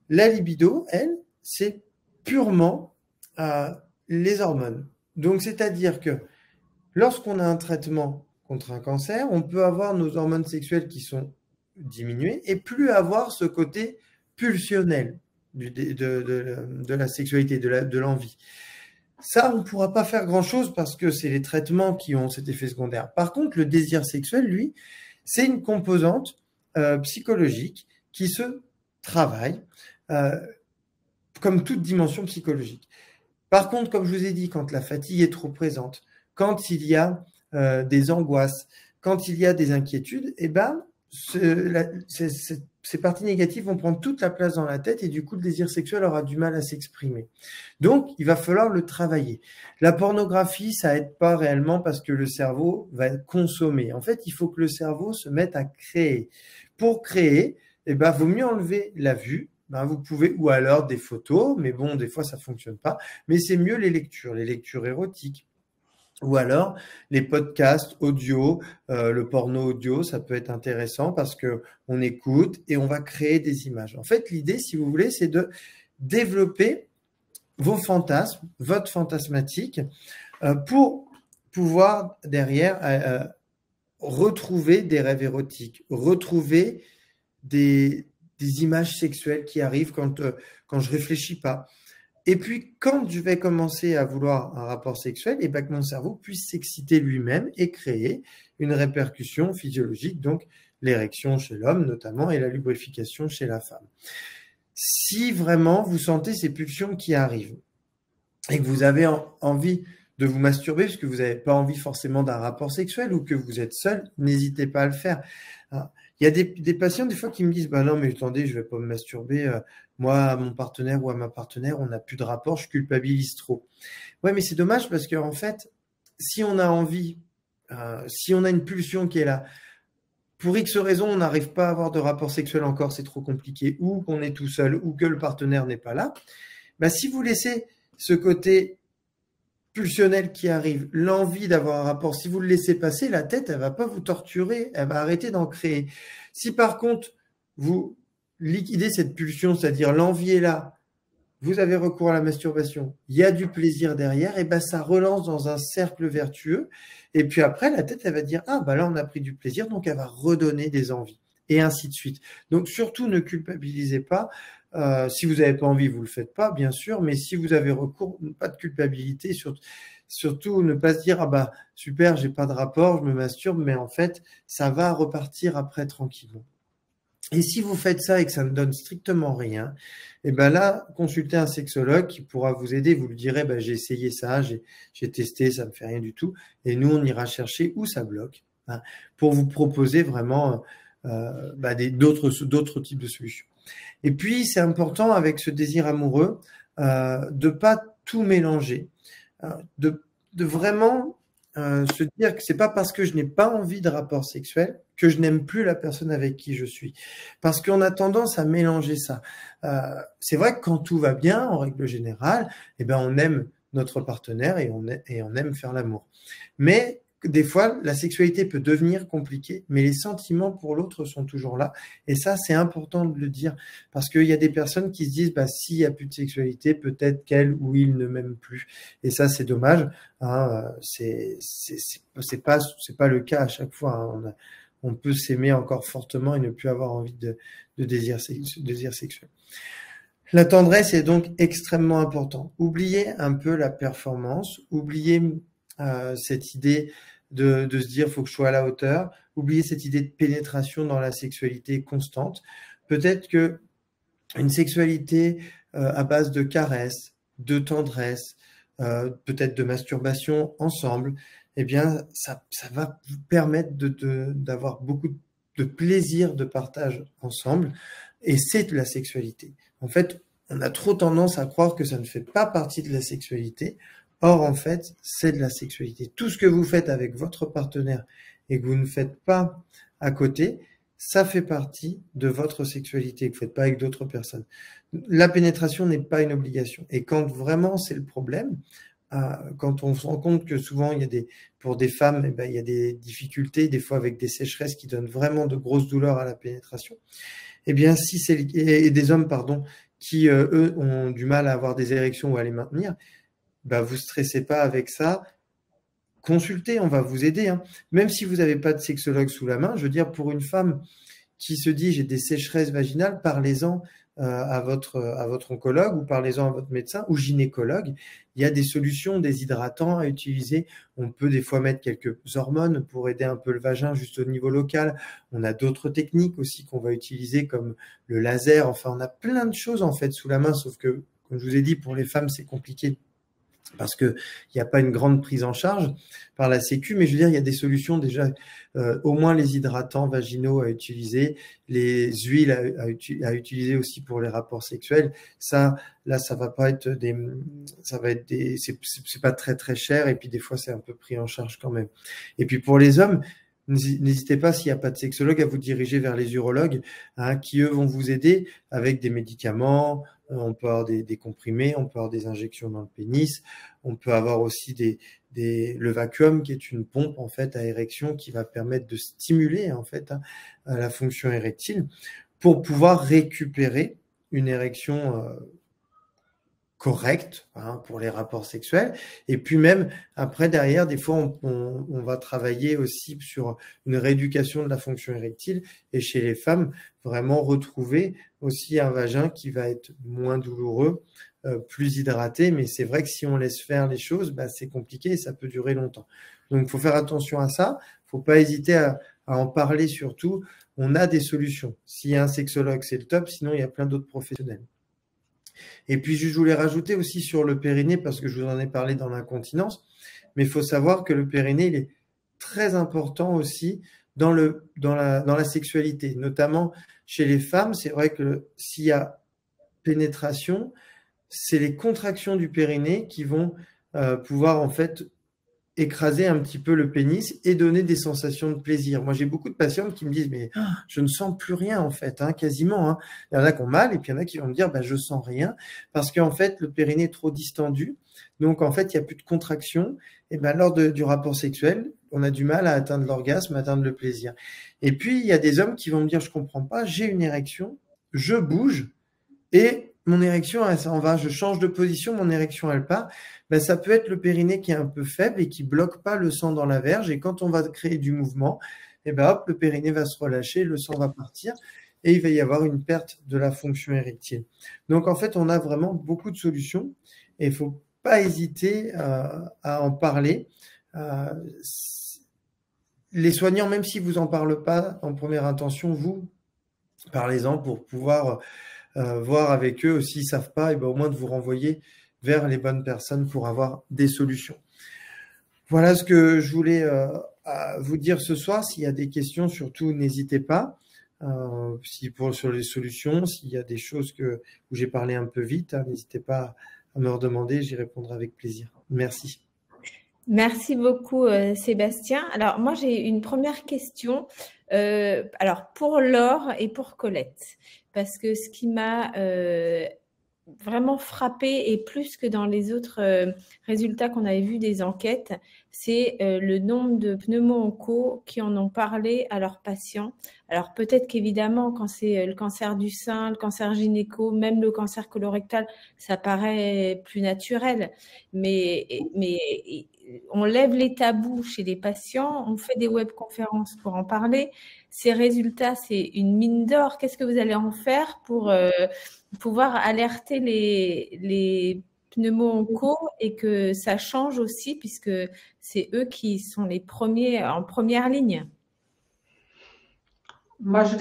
la libido, elle, c'est purement les hormones. Donc, c'est-à-dire que lorsqu'on a un traitement contre un cancer, on peut avoir nos hormones sexuelles qui sont diminuées et plus avoir ce côté pulsionnel de la sexualité, de l'envie. Ça, on ne pourra pas faire grand-chose parce que c'est les traitements qui ont cet effet secondaire. Par contre, le désir sexuel, lui, c'est une composante psychologique qui se travaille comme toute dimension psychologique. Par contre, comme je vous ai dit, quand la fatigue est trop présente, quand il y a des angoisses, quand il y a des inquiétudes, ces parties négatives vont prendre toute la place dans la tête et du coup, le désir sexuel aura du mal à s'exprimer. Donc, il va falloir le travailler. La pornographie, ça aide pas réellement parce que le cerveau va consommer. En fait, il faut que le cerveau se mette à créer. Pour créer, vaut mieux enlever la vue. Vous pouvez, ou alors des photos, mais bon, des fois, ça fonctionne pas. Mais c'est mieux les lectures érotiques. Ou alors les podcasts audio, le porno audio, ça peut être intéressant parce que on écoute et on va créer des images. En fait, l'idée, si vous voulez, c'est de développer vos fantasmes, votre fantasmatique, pour pouvoir derrière retrouver des rêves érotiques, retrouver des images sexuelles qui arrivent quand je réfléchis pas. Et puis, quand je vais commencer à vouloir un rapport sexuel, et ben que mon cerveau puisse s'exciter lui-même et créer une répercussion physiologique, donc l'érection chez l'homme notamment et la lubrification chez la femme. Si vraiment vous sentez ces pulsions qui arrivent et que vous avez envie de vous masturber parce que vous n'avez pas envie forcément d'un rapport sexuel ou que vous êtes seul, n'hésitez pas à le faire. Il y a des patients des fois qui me disent « bah non mais attendez, je ne vais pas me masturber, moi à mon partenaire ou à ma partenaire, on n'a plus de rapport, je culpabilise trop ». Ouais, mais c'est dommage parce qu'en fait, si on a envie, si on a une pulsion qui est là, pour X raisons, on n'arrive pas à avoir de rapport sexuel encore, c'est trop compliqué, ou qu'on est tout seul, ou que le partenaire n'est pas là, bah si vous laissez ce côté pulsionnel qui arrive, l'envie d'avoir un rapport, si vous le laissez passer, la tête, elle va pas vous torturer, elle va arrêter d'en créer. Si par contre, vous liquidez cette pulsion, c'est-à-dire l'envie est là, vous avez recours à la masturbation, il y a du plaisir derrière, et ben ça relance dans un cercle vertueux, et puis après, la tête, elle va dire « ah, bah là, on a pris du plaisir », donc elle va redonner des envies, et ainsi de suite. Donc surtout, ne culpabilisez pas. Si vous n'avez pas envie, vous ne le faites pas, bien sûr, mais si vous avez recours, pas de culpabilité, surtout ne pas se dire « ah bah super, j'ai pas de rapport, je me masturbe », mais en fait, ça va repartir après tranquillement. Et si vous faites ça et que ça ne donne strictement rien, et ben là, consultez un sexologue qui pourra vous aider. Vous lui direz, ben, j'ai essayé ça, j'ai testé, ça ne me fait rien du tout. Et nous, on ira chercher où ça bloque, hein, pour vous proposer vraiment d'autres types de solutions. Et puis, c'est important avec ce désir amoureux de pas tout mélanger, de vraiment se dire que c'est pas parce que je n'ai pas envie de rapport sexuel que je n'aime plus la personne avec qui je suis. Parce qu'on a tendance à mélanger ça. C'est vrai que quand tout va bien, en règle générale, eh ben on aime notre partenaire et on aime faire l'amour. Mais des fois, la sexualité peut devenir compliquée, mais les sentiments pour l'autre sont toujours là. Et ça, c'est important de le dire, parce qu'il y a des personnes qui se disent, bah, s'il n'y a plus de sexualité, peut-être qu'elle ou il ne m'aime plus. Et ça, c'est dommage. Hein, c'est pas le cas à chaque fois. Hein. On peut s'aimer encore fortement et ne plus avoir envie de désir sexuel. La tendresse est donc extrêmement importante. Oubliez un peu la performance, oubliez cette idée de se dire faut que je sois à la hauteur, oubliez cette idée de pénétration dans la sexualité constante. Peut-être que une sexualité à base de caresses, de tendresse, peut-être de masturbation ensemble, eh bien, ça va vous permettre d'avoir beaucoup de plaisir de partage ensemble, et c'est de la sexualité. En fait, on a trop tendance à croire que ça ne fait pas partie de la sexualité. Or, en fait, c'est de la sexualité. Tout ce que vous faites avec votre partenaire et que vous ne faites pas à côté, ça fait partie de votre sexualité, que vous ne faites pas avec d'autres personnes. La pénétration n'est pas une obligation. Et quand vraiment c'est le problème, quand on se rend compte que souvent, pour des femmes, eh ben, il y a des difficultés, des fois avec des sécheresses qui donnent vraiment de grosses douleurs à la pénétration, eh bien, si c'est, et des hommes, pardon, qui, eux, ont du mal à avoir des érections ou à les maintenir, bah, vous stressez pas avec ça. Consultez, on va vous aider. Hein. Même si vous n'avez pas de sexologue sous la main, je veux dire, pour une femme qui se dit j'ai des sécheresses vaginales, parlez-en à votre oncologue ou parlez-en à votre médecin ou gynécologue. Il y a des solutions, des hydratants à utiliser. On peut des fois mettre quelques hormones pour aider un peu le vagin juste au niveau local. On a d'autres techniques aussi qu'on va utiliser comme le laser. Enfin, on a plein de choses en fait sous la main, sauf que, comme je vous ai dit, pour les femmes, c'est compliqué parce qu'il n'y a pas une grande prise en charge par la Sécu, mais je veux dire, il y a des solutions déjà, au moins les hydratants vaginaux à utiliser, les huiles à utiliser aussi pour les rapports sexuels. Ça, là, ça va pas être c'est pas très très cher, et puis des fois c'est un peu pris en charge quand même. Et puis pour les hommes, n'hésitez pas, s'il n'y a pas de sexologue, à vous diriger vers les urologues, hein, qui eux vont vous aider avec des médicaments. On peut avoir des comprimés, on peut avoir des injections dans le pénis, on peut avoir aussi le vacuum, qui est une pompe en fait à érection qui va permettre de stimuler en fait la fonction érectile pour pouvoir récupérer une érection correcte hein, pour les rapports sexuels. Et puis même, après, derrière, des fois, on va travailler aussi sur une rééducation de la fonction érectile. Et chez les femmes, vraiment retrouver aussi un vagin qui va être moins douloureux, plus hydraté. Mais c'est vrai que si on laisse faire les choses, bah, c'est compliqué et ça peut durer longtemps. Donc, il faut faire attention à ça. Il ne faut pas hésiter à en parler surtout. On a des solutions. S'il y a un sexologue, c'est le top. Sinon, il y a plein d'autres professionnels. Et puis, je voulais rajouter aussi sur le périnée, parce que je vous en ai parlé dans l'incontinence, mais il faut savoir que le périnée, il est très important aussi dans la sexualité, notamment chez les femmes. C'est vrai que s'il y a pénétration, c'est les contractions du périnée qui vont pouvoir en fait écraser un petit peu le pénis et donner des sensations de plaisir. Moi, j'ai beaucoup de patientes qui me disent mais je ne sens plus rien en fait, hein, quasiment. Hein. Il y en a qui ont mal et puis il y en a qui vont me dire je sens rien parce qu'en fait le périnée est trop distendu. Donc en fait il n'y a plus de contraction. Et lors du rapport sexuel, on a du mal à atteindre l'orgasme, à atteindre le plaisir. Et puis il y a des hommes qui vont me dire je comprends pas, j'ai une érection, je bouge et mon érection, elle s'en va, je change de position, mon érection, elle part. Ça peut être le périnée qui est un peu faible et qui bloque pas le sang dans la verge. Et quand on va créer du mouvement, hop, le périnée va se relâcher, le sang va partir et il va y avoir une perte de la fonction érectile. Donc, en fait, on a vraiment beaucoup de solutions et il faut pas hésiter à en parler. Les soignants, même s'ils vous en parlent pas en première intention, vous, parlez-en pour pouvoir voir avec eux s'ils ne savent pas, au moins de vous renvoyer vers les bonnes personnes pour avoir des solutions. Voilà ce que je voulais vous dire ce soir. S'il y a des questions, surtout n'hésitez pas. Sur les solutions, s'il y a des choses où j'ai parlé un peu vite, n'hésitez pas à me redemander, j'y répondrai avec plaisir. Merci. Merci beaucoup Sébastien. Alors moi j'ai une première question alors pour Laure et pour Colette, parce que ce qui m'a vraiment frappé, et plus que dans les autres résultats qu'on avait vus des enquêtes, c'est le nombre de pneumo-oncos qui en ont parlé à leurs patients. Alors peut-être qu'évidemment, quand c'est le cancer du sein, le cancer gynéco, même le cancer colorectal, ça paraît plus naturel. Mais on lève les tabous chez les patients, on fait des webconférences pour en parler. Ces résultats, c'est une mine d'or. Qu'est-ce que vous allez en faire pour pouvoir alerter les pneumo-oncos et que ça change aussi, puisque c'est eux qui sont les premiers en première ligne? Moi, je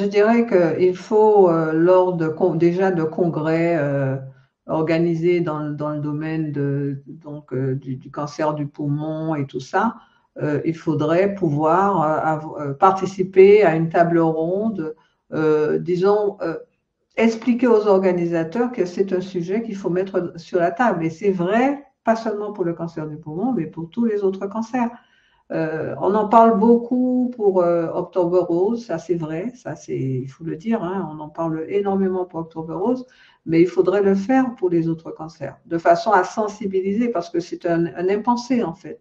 dirais qu'il faut, lors de congrès organisés dans le domaine du cancer du poumon et tout ça, il faudrait pouvoir participer à une table ronde, disons, expliquer aux organisateurs que c'est un sujet qu'il faut mettre sur la table. Et c'est vrai, pas seulement pour le cancer du poumon, mais pour tous les autres cancers. On en parle beaucoup pour October Rose, ça c'est vrai, il faut le dire, hein, on en parle énormément pour October Rose, mais il faudrait le faire pour les autres cancers, de façon à sensibiliser, parce que c'est un impensé en fait.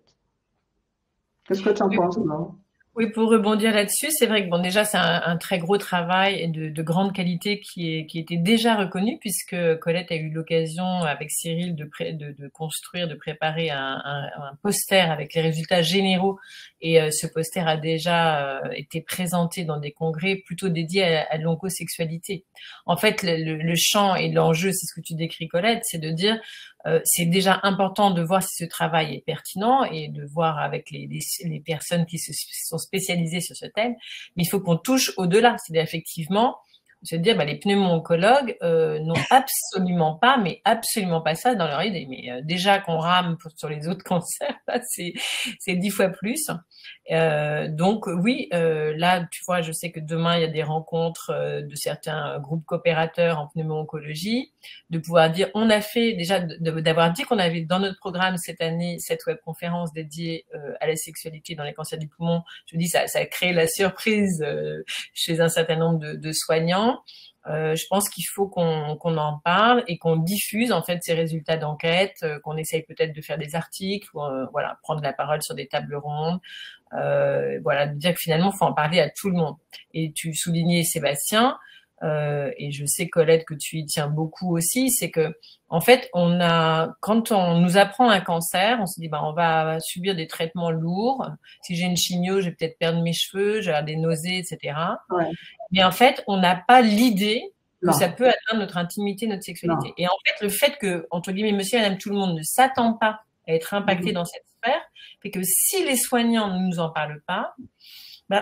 Qu'est-ce que tu en penses, Laure ? Oui, pour rebondir là-dessus, c'est vrai que déjà c'est un très gros travail et de grande qualité qui était déjà reconnu, puisque Colette a eu l'occasion avec Cyril de construire, de préparer un poster avec les résultats généraux, et ce poster a déjà été présenté dans des congrès plutôt dédiés à l'oncosexualité. En fait, le champ et l'enjeu, c'est ce que tu décris, Colette, c'est de dire c'est déjà important de voir si ce travail est pertinent et de voir avec les personnes qui sont spécialisées sur ce thème, mais il faut qu'on touche au-delà. C'est-à-dire effectivement se dire les pneumo-oncologues n'ont absolument pas ça dans leur idée. Mais déjà qu'on rame sur les autres cancers, là, c'est 10 fois plus. Donc oui, là tu vois, je sais que demain il y a des rencontres de certains groupes coopérateurs en pneumo-oncologie, de pouvoir dire, on a fait déjà d'avoir dit qu'on avait dans notre programme cette année cette webconférence dédiée à la sexualité dans les cancers du poumon. Je dis ça a créé la surprise chez un certain nombre de soignants. Je pense qu'il faut qu'on en parle et qu'on diffuse en fait ces résultats d'enquête, qu'on essaye peut-être de faire des articles, ou, voilà, prendre la parole sur des tables rondes, voilà, de dire que finalement il faut en parler à tout le monde. Et tu soulignais, Sébastien, et je sais, Colette, que tu y tiens beaucoup aussi, c'est que, en fait, quand on nous apprend un cancer, on se dit, on va subir des traitements lourds. Si j'ai une chimio, je vais peut-être perdre mes cheveux, j'ai des nausées, etc. Ouais. Mais en fait, on n'a pas l'idée que Non. ça peut atteindre notre intimité, notre sexualité. Non. Et en fait, le fait que, entre guillemets, monsieur et madame tout le monde ne s'attend pas à être impacté dans cette sphère, fait que si les soignants ne nous en parlent pas,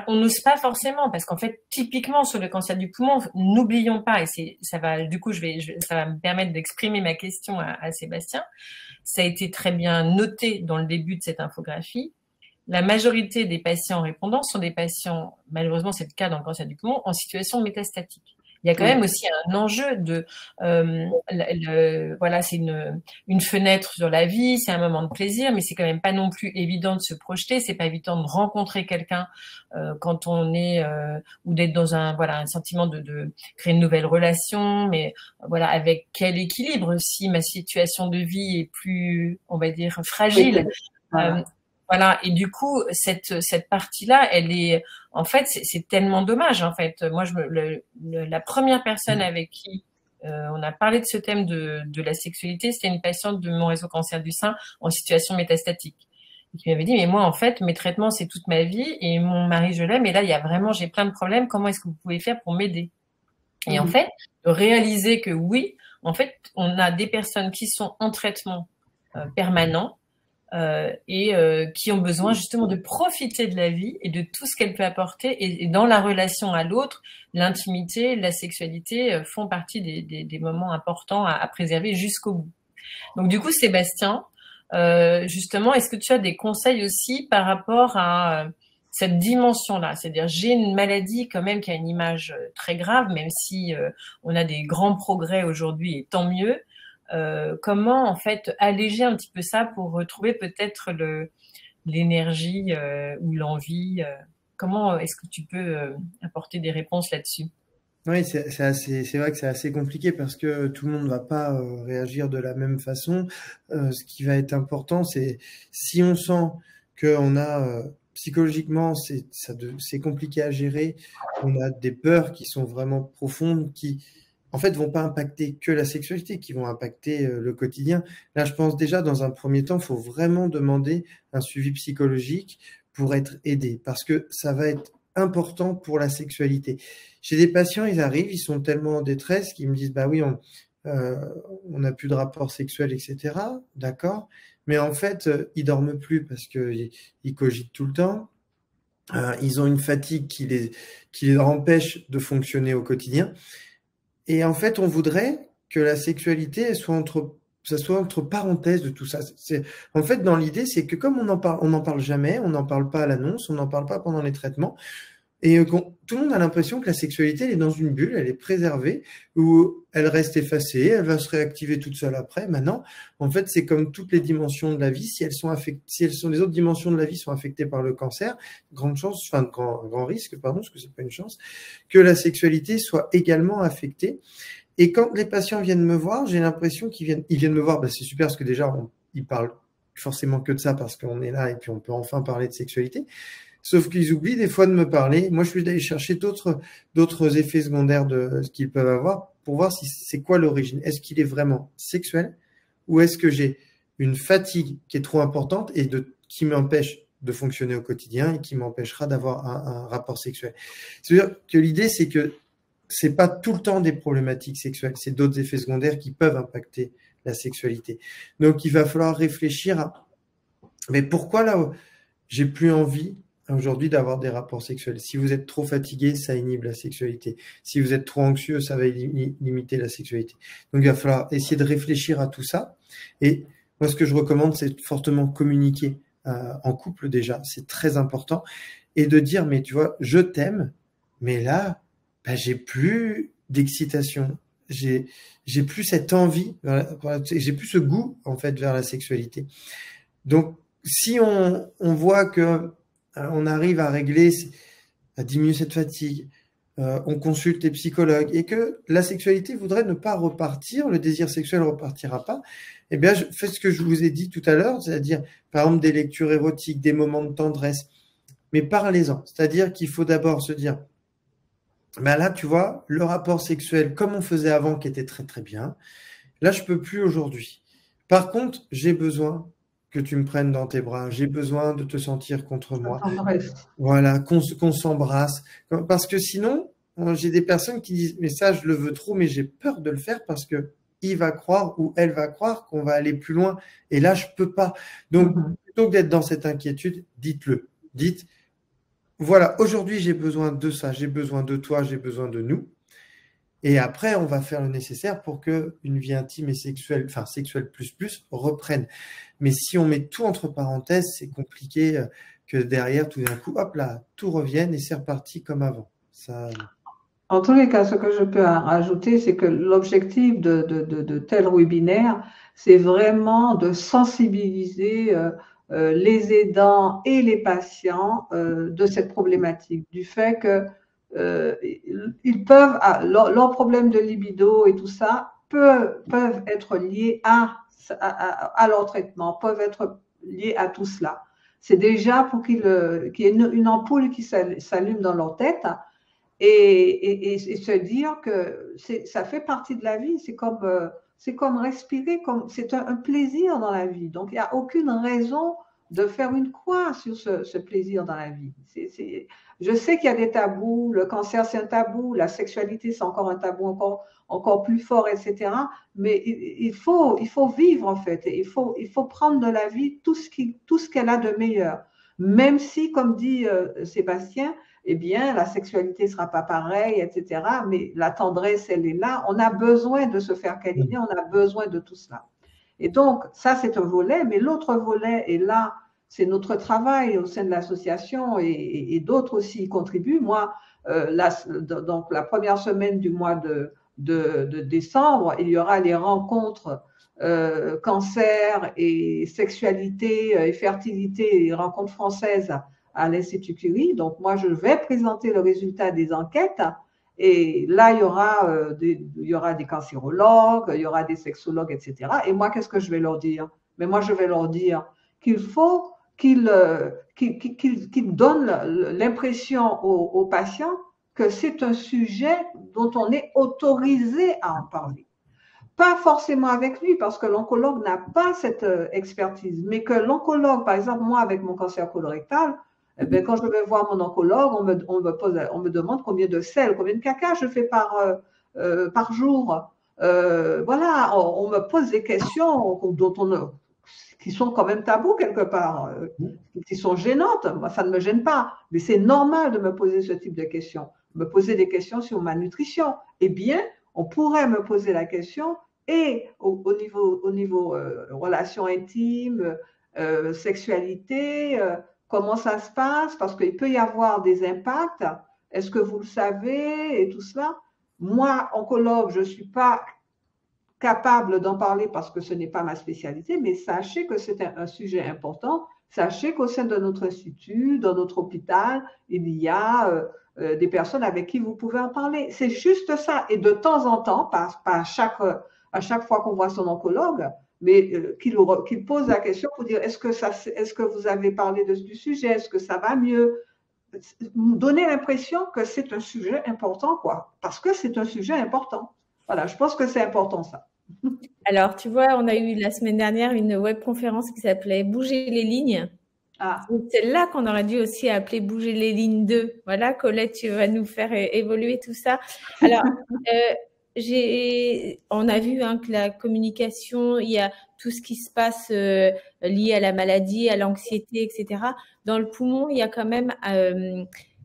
on n'ose pas forcément, parce qu'en fait, typiquement sur le cancer du poumon, n'oublions pas, et ça va, du coup, ça va me permettre d'exprimer ma question à Sébastien. Ça a été très bien noté dans le début de cette infographie. La majorité des patients répondants sont des patients, malheureusement c'est le cas dans le cancer du poumon, en situation métastatique. Il y a quand même aussi un enjeu de, voilà, c'est une fenêtre sur la vie, c'est un moment de plaisir, mais c'est quand même pas non plus évident de se projeter, c'est pas évident de rencontrer quelqu'un quand on est ou d'être dans un sentiment de créer une nouvelle relation, mais voilà, avec quel équilibre si ma situation de vie est plus, on va dire, fragile. Voilà, et du coup, cette partie-là, elle est, en fait, c'est tellement dommage, en fait. Moi, la première personne avec qui on a parlé de ce thème de la sexualité, c'était une patiente de mon réseau cancer du sein en situation métastatique. Et qui m'avait dit, mais moi, en fait, mes traitements, c'est toute ma vie, et mon mari, je l'aime, et là, j'ai plein de problèmes, comment est-ce que vous pouvez faire pour m'aider? Et en fait, de réaliser que oui, en fait, on a des personnes qui sont en traitement permanent, et qui ont besoin justement de profiter de la vie et de tout ce qu'elle peut apporter. Et dans la relation à l'autre, l'intimité, la sexualité font partie des moments importants à préserver jusqu'au bout. Donc du coup, Sébastien, justement, est-ce que tu as des conseils aussi par rapport à cette dimension-là? C'est-à-dire, j'ai une maladie quand même qui a une image très grave, même si on a des grands progrès aujourd'hui, et tant mieux. Comment en fait alléger un petit peu ça pour retrouver peut-être l'énergie ou l'envie. Comment est-ce que tu peux apporter des réponses là-dessus? Oui, c'est vrai que c'est assez compliqué parce que tout le monde ne va pas réagir de la même façon. Ce qui va être important, c'est si on sent qu'on a psychologiquement, c'est compliqué à gérer, on a des peurs qui sont vraiment profondes, qui en fait vont pas impacter que la sexualité, qui vont impacter le quotidien. Là, je pense déjà dans un premier temps, il faut vraiment demander un suivi psychologique pour être aidé parce que ça va être important pour la sexualité. J'ai des patients, ils arrivent, ils sont tellement en détresse qu'ils me disent bah oui, on n'a plus de rapport sexuel, etc. D'accord, mais en fait, ils dorment plus parce qu'ils cogitent tout le temps. Ils ont une fatigue qui les empêche de fonctionner au quotidien. Et en fait, on voudrait que la sexualité soit entre parenthèses de tout ça. En fait, dans l'idée, c'est que comme on n'en parle jamais, on n'en parle pas à l'annonce, on n'en parle pas pendant les traitements, et tout le monde a l'impression que la sexualité, elle est dans une bulle, elle est préservée, où elle reste effacée, elle va se réactiver toute seule après. Maintenant, en fait, c'est comme toutes les dimensions de la vie, si les autres dimensions de la vie sont affectées par le cancer, grand risque, parce que c'est pas une chance, que la sexualité soit également affectée. Et quand les patients viennent me voir, j'ai l'impression ils viennent me voir, c'est super parce que déjà, ils parlent forcément que de ça parce qu'on est là et puis on peut enfin parler de sexualité. Sauf qu'ils oublient des fois de me parler. Moi, je suis allé chercher d'autres effets secondaires de ce qu'ils peuvent avoir pour voir si c'est quoi l'origine. Est-ce qu'il est vraiment sexuel ou est-ce que j'ai une fatigue qui est trop importante et qui m'empêche de fonctionner au quotidien et qui m'empêchera d'avoir un rapport sexuel. C'est-à-dire que l'idée, c'est que c'est pas tout le temps des problématiques sexuelles, c'est d'autres effets secondaires qui peuvent impacter la sexualité. Donc, il va falloir réfléchir à mais pourquoi là, j'ai plus envie aujourd'hui d'avoir des rapports sexuels. Si vous êtes trop fatigué, ça inhibe la sexualité. Si vous êtes trop anxieux, ça va limiter la sexualité. Donc, il va falloir essayer de réfléchir à tout ça. Et moi, ce que je recommande, c'est de fortement communiquer en couple déjà. C'est très important. Et de dire, mais tu vois, je t'aime, mais là, j'ai plus d'excitation. J'ai plus cette envie, j'ai plus ce goût, en fait, vers la sexualité. Donc, si on voit que on arrive à diminuer cette fatigue, on consulte les psychologues et que la sexualité voudrait ne pas repartir, le désir sexuel ne repartira pas, eh bien, faites ce que je vous ai dit tout à l'heure, c'est-à-dire, par exemple, des lectures érotiques, des moments de tendresse, mais parlez-en. C'est-à-dire qu'il faut d'abord se dire, Ben là, tu vois, le rapport sexuel, comme on faisait avant, qui était très très bien, là, je peux plus aujourd'hui. Par contre, j'ai besoin que tu me prennes dans tes bras, j'ai besoin de te sentir contre moi. Voilà, qu'on s'embrasse. Parce que sinon, j'ai des personnes qui disent, mais ça, je le veux trop, mais j'ai peur de le faire parce que il va croire ou elle va croire qu'on va aller plus loin. Et là, je peux pas. Donc, plutôt que d'être dans cette inquiétude, dites-le. Dites, voilà, aujourd'hui, j'ai besoin de ça, j'ai besoin de toi, j'ai besoin de nous. Et après, on va faire le nécessaire pour que une vie intime et sexuelle, enfin sexuelle plus, reprenne. Mais si on met tout entre parenthèses, c'est compliqué que derrière, tout d'un coup, hop là, tout revienne et c'est reparti comme avant. Ça... En tous les cas, ce que je peux rajouter, c'est que l'objectif de tel webinaire, c'est vraiment de sensibiliser les aidants et les patients de cette problématique, du fait que ils peuvent, leurs problèmes de libido et tout ça peuvent être liés à leur traitement, peuvent être liés à tout cela. C'est déjà pour qu'il y ait une ampoule qui s'allume dans leur tête et se dire que ça fait partie de la vie. C'est comme respirer, c'est un plaisir dans la vie. Donc, il n'y a aucune raison de faire une croix sur ce plaisir dans la vie. Je sais qu'il y a des tabous, le cancer c'est un tabou, la sexualité c'est encore un tabou encore plus fort, etc. Mais il faut vivre en fait, il faut prendre de la vie tout ce qu'elle a de meilleur. Même si, comme dit Sébastien, eh bien, la sexualité ne sera pas pareille, etc. Mais la tendresse, elle est là. On a besoin de se faire câliner, on a besoin de tout cela. Et donc, ça, c'est un volet. Mais l'autre volet, et là, c'est notre travail au sein de l'association et d'autres aussi y contribuent. Moi, donc, la première semaine du mois de décembre, il y aura les rencontres cancer et sexualité et fertilité, les rencontres françaises à l'Institut Curie. Donc, moi, je vais présenter le résultat des enquêtes et là, il y aura des cancérologues, il y aura des sexologues, etc. Et moi, qu'est-ce que je vais leur dire? Mais moi, je vais leur dire qu'il faut qu'ils donnent l'impression aux patients que c'est un sujet dont on est autorisé à en parler. Pas forcément avec lui, parce que l'oncologue n'a pas cette expertise, mais que l'oncologue, par exemple, moi, avec mon cancer colorectal, eh bien, quand je vais voir mon oncologue, on me demande combien de sel, combien de caca je fais par jour. Voilà, on me pose des questions qui sont quand même tabous quelque part, qui sont gênantes. Moi, ça ne me gêne pas, mais c'est normal de me poser ce type de questions. Me poser des questions sur ma nutrition. Eh bien, on pourrait me poser la question et au niveau relations intimes, sexualité, comment ça se passe, parce qu'il peut y avoir des impacts. Est-ce que vous le savez et tout cela? Moi, oncologue, je ne suis pas capable d'en parler parce que ce n'est pas ma spécialité, mais sachez que c'est un sujet important. Sachez qu'au sein de notre institut, dans notre hôpital, il y a des personnes avec qui vous pouvez en parler. C'est juste ça. Et de temps en temps, pas à chaque fois qu'on voit son oncologue, mais qu'il pose la question pour dire est-ce que vous avez parlé du sujet, est-ce que ça va mieux? Donner l'impression que c'est un sujet important, quoi, parce que c'est un sujet important. Voilà, je pense que c'est important ça. Alors, tu vois, on a eu la semaine dernière une webconférence qui s'appelait Bouger les lignes. C'est là qu'on aurait dû aussi appeler Bouger les lignes 2. Voilà, Colette, tu vas nous faire évoluer tout ça. Alors, on a vu que la communication, il y a tout ce qui se passe lié à la maladie, à l'anxiété, etc. Dans le poumon, il y a quand même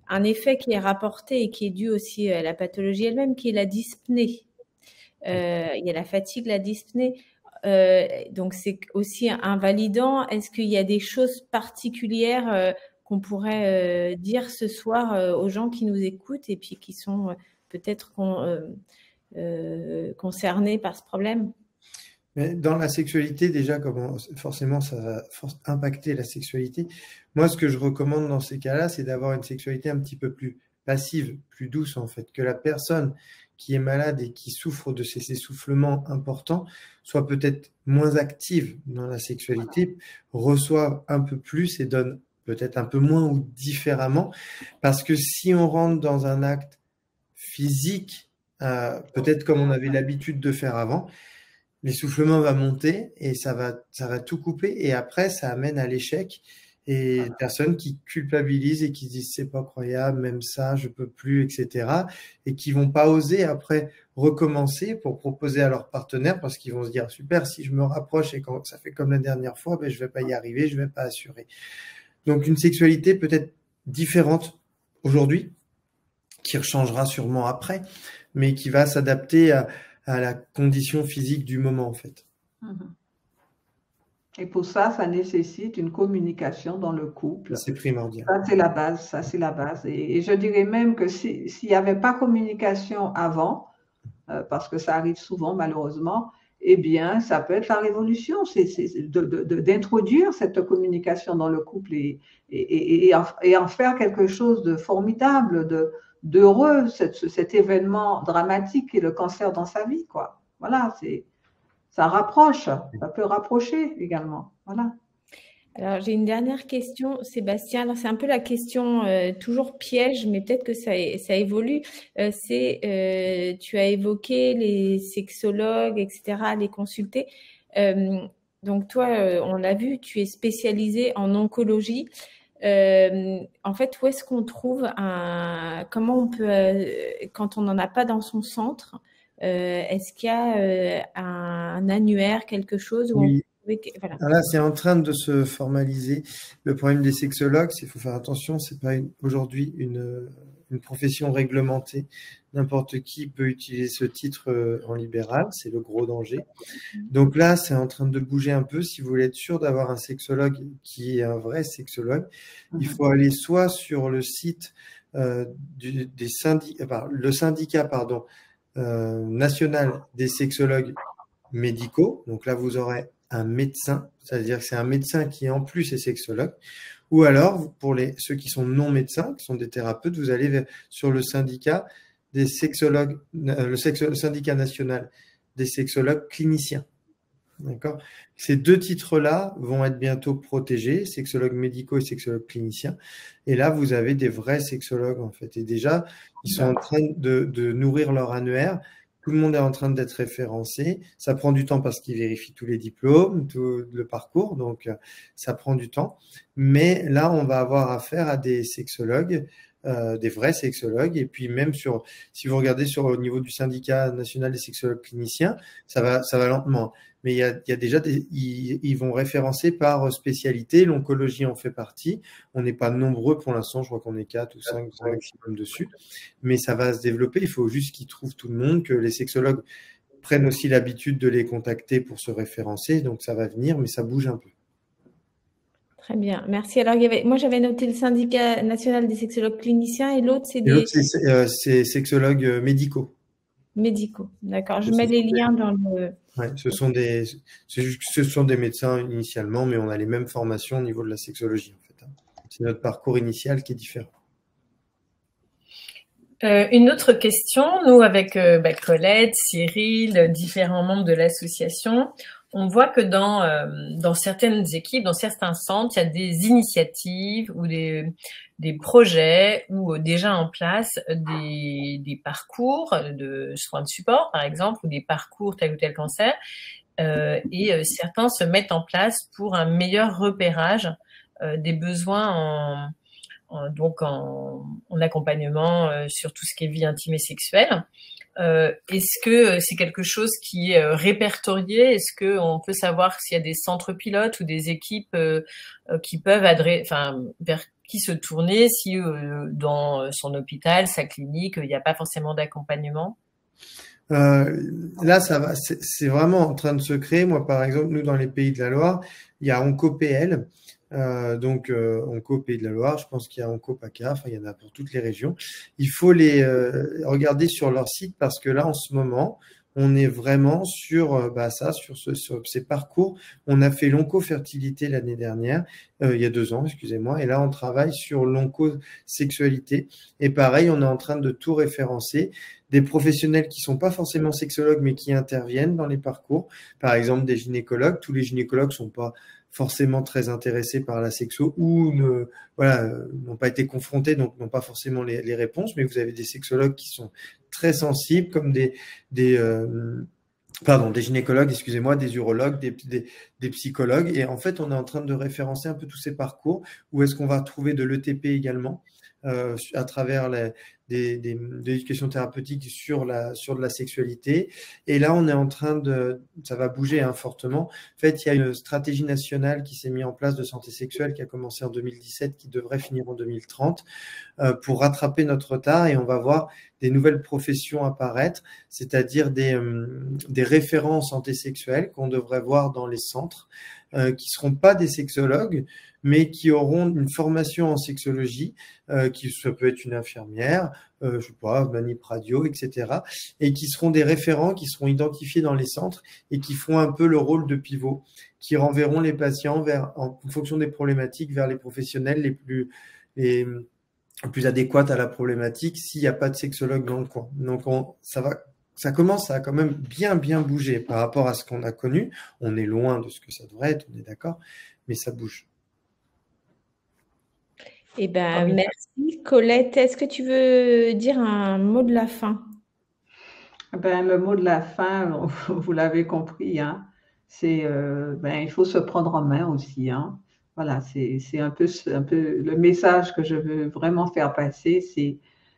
un effet qui est rapporté et qui est dû aussi à la pathologie elle-même, qui est la dyspnée. Il y a la fatigue, la dyspnée. Donc, c'est aussi invalidant. Est-ce qu'il y a des choses particulières qu'on pourrait dire ce soir aux gens qui nous écoutent et puis qui sont peut-être concernés par ce problème? Mais dans la sexualité, déjà, forcément, ça va impacter la sexualité. Moi, ce que je recommande dans ces cas-là, c'est d'avoir une sexualité un petit peu plus passive, plus douce, en fait, que la personne qui est malade et qui souffre de ces essoufflements importants soit peut-être moins active dans la sexualité, reçoive un peu plus et donne peut-être un peu moins ou différemment. Parce que si on rentre dans un acte physique, peut-être comme on avait l'habitude de faire avant, l'essoufflement va monter et ça va tout couper. Et après, ça amène à l'échec. Et des personnes qui culpabilisent et qui se disent c'est pas croyable, même ça, je peux plus, etc. Et qui vont pas oser après recommencer pour proposer à leur partenaire parce qu'ils vont se dire super, si je me rapproche et quand ça fait comme la dernière fois, ben, je vais pas y arriver, je vais pas assurer. Donc une sexualité peut-être différente aujourd'hui, qui changera sûrement après, mais qui va s'adapter à la condition physique du moment en fait. Et pour ça, ça nécessite une communication dans le couple. C'est primordial. Ça, c'est la base. Ça, c'est la base. Et je dirais même que s'il n'y avait pas communication avant, parce que ça arrive souvent malheureusement, eh bien, ça peut être la révolution. C'est d'introduire cette communication dans le couple et en faire quelque chose de formidable, d'heureux, cet événement dramatique qui est le cancer dans sa vie, quoi. Voilà, ça rapproche, ça peut rapprocher également. Voilà. Alors, j'ai une dernière question, Sébastien. Alors, c'est un peu la question toujours piège, mais peut-être que ça évolue. Tu as évoqué les sexologues, etc., les consulter. Donc, toi, on l'a vu, tu es spécialisé en oncologie. En fait, où est-ce qu'on trouve comment on peut, quand on n'en a pas dans son centre, est-ce qu'il y a un annuaire, quelque chose où Oui. Voilà. Là, c'est en train de se formaliser. Le problème des sexologues, c'est qu'il faut faire attention, c'est pas aujourd'hui une profession réglementée. N'importe qui peut utiliser ce titre en libéral, c'est le gros danger. Donc là, c'est en train de bouger un peu. Si vous voulez être sûr d'avoir un sexologue qui est un vrai sexologue, il faut aller soit sur le site des syndicats, le syndicat national des sexologues médicaux. Donc là, vous aurez un médecin, c'est-à-dire que c'est un médecin qui en plus est sexologue. Ou alors, pour ceux qui sont non médecins, qui sont des thérapeutes, vous allez sur le syndicat des sexologues, le syndicat national des sexologues cliniciens. D'accord ? Ces deux titres-là vont être bientôt protégés, sexologues médicaux et sexologues cliniciens. Et là, vous avez des vrais sexologues, en fait. Et déjà, ils sont en train de nourrir leur annuaire. Tout le monde est en train d'être référencé. Ça prend du temps parce qu'ils vérifient tous les diplômes, tout le parcours. Donc, ça prend du temps. Mais là, on va avoir affaire à des sexologues, des vrais sexologues. Et puis, même si vous regardez au niveau du syndicat national des sexologues cliniciens, ça va lentement. Mais il y a déjà ils vont référencer par spécialité. L'oncologie en fait partie. On n'est pas nombreux pour l'instant. Je crois qu'on est 4 ou 5 maximum dessus. Mais ça va se développer. Il faut juste qu'ils trouvent tout le monde, que les sexologues prennent aussi l'habitude de les contacter pour se référencer. Donc, ça va venir, mais ça bouge un peu. Très bien, merci. Alors, moi, j'avais noté le syndicat national des sexologues cliniciens et l'autre, c'est c'est sexologues médicaux. Médicaux, d'accord. Je mets les liens dans le… Ouais, ce sont des médecins initialement, mais on a les mêmes formations au niveau de la sexologie, en fait. C'est notre parcours initial qui est différent. Une autre question, nous avec Colette, Cyril, différents membres de l'association, on voit que dans certaines équipes, dans certains centres, il y a des initiatives ou des projets ou déjà en place des parcours de soins de support, par exemple, ou des parcours tel ou tel cancer, et certains se mettent en place pour un meilleur repérage des besoins en accompagnement sur tout ce qui est vie intime et sexuelle. Est-ce que c'est quelque chose qui est répertorié? Est-ce qu'on peut savoir s'il y a des centres pilotes ou des équipes qui peuvent vers qui se tourner si dans son hôpital, sa clinique, il n'y a pas forcément d'accompagnement? Là, ça va, c'est vraiment en train de se créer. Moi, par exemple, nous, dans les Pays de la Loire, il y a OncoPL. Onco Pays de la Loire, je pense qu'il y a Onco PACA, il y en a pour toutes les régions. Il faut les regarder sur leur site parce que là, en ce moment, on est vraiment sur sur ces parcours. On a fait l'oncofertilité l'année dernière, il y a 2 ans, excusez-moi, et là, on travaille sur l'oncosexualité. Et pareil, on est en train de tout référencer. Des professionnels qui sont pas forcément sexologues, mais qui interviennent dans les parcours. Par exemple, des gynécologues. Tous les gynécologues sont pas forcément très intéressés par la sexo ou n'ont pas été confrontés, donc n'ont pas forcément les réponses, mais vous avez des sexologues qui sont très sensibles, comme des gynécologues, excusez-moi, des urologues, des psychologues. Et en fait, on est en train de référencer un peu tous ces parcours. Où est-ce qu'on va trouver de l'ETP également à travers des éducations thérapeutiques sur de la sexualité. Et là, on est en train ça va bouger fortement. En fait, il y a une stratégie nationale qui s'est mise en place de santé sexuelle qui a commencé en 2017, qui devrait finir en 2030, pour rattraper notre retard. Et on va voir des nouvelles professions apparaître, c'est-à-dire des référents en santé sexuelle qu'on devrait voir dans les centres, qui seront pas des sexologues, mais qui auront une formation en sexologie, ça peut être une infirmière, je sais pas, manip radio, etc., et qui seront des référents, qui seront identifiés dans les centres et qui feront un peu le rôle de pivot, qui renverront les patients en fonction des problématiques vers les professionnels les plus adéquates à la problématique s'il n'y a pas de sexologue dans le coin. Donc ça commence à quand même bien bouger par rapport à ce qu'on a connu. On est loin de ce que ça devrait être, on est d'accord, mais ça bouge. Eh ben, merci. Colette, est-ce que tu veux dire un mot de la fin? Le mot de la fin, vous l'avez compris, hein, c'est il faut se prendre en main aussi, hein. Voilà, c'est un peu le message que je veux vraiment faire passer.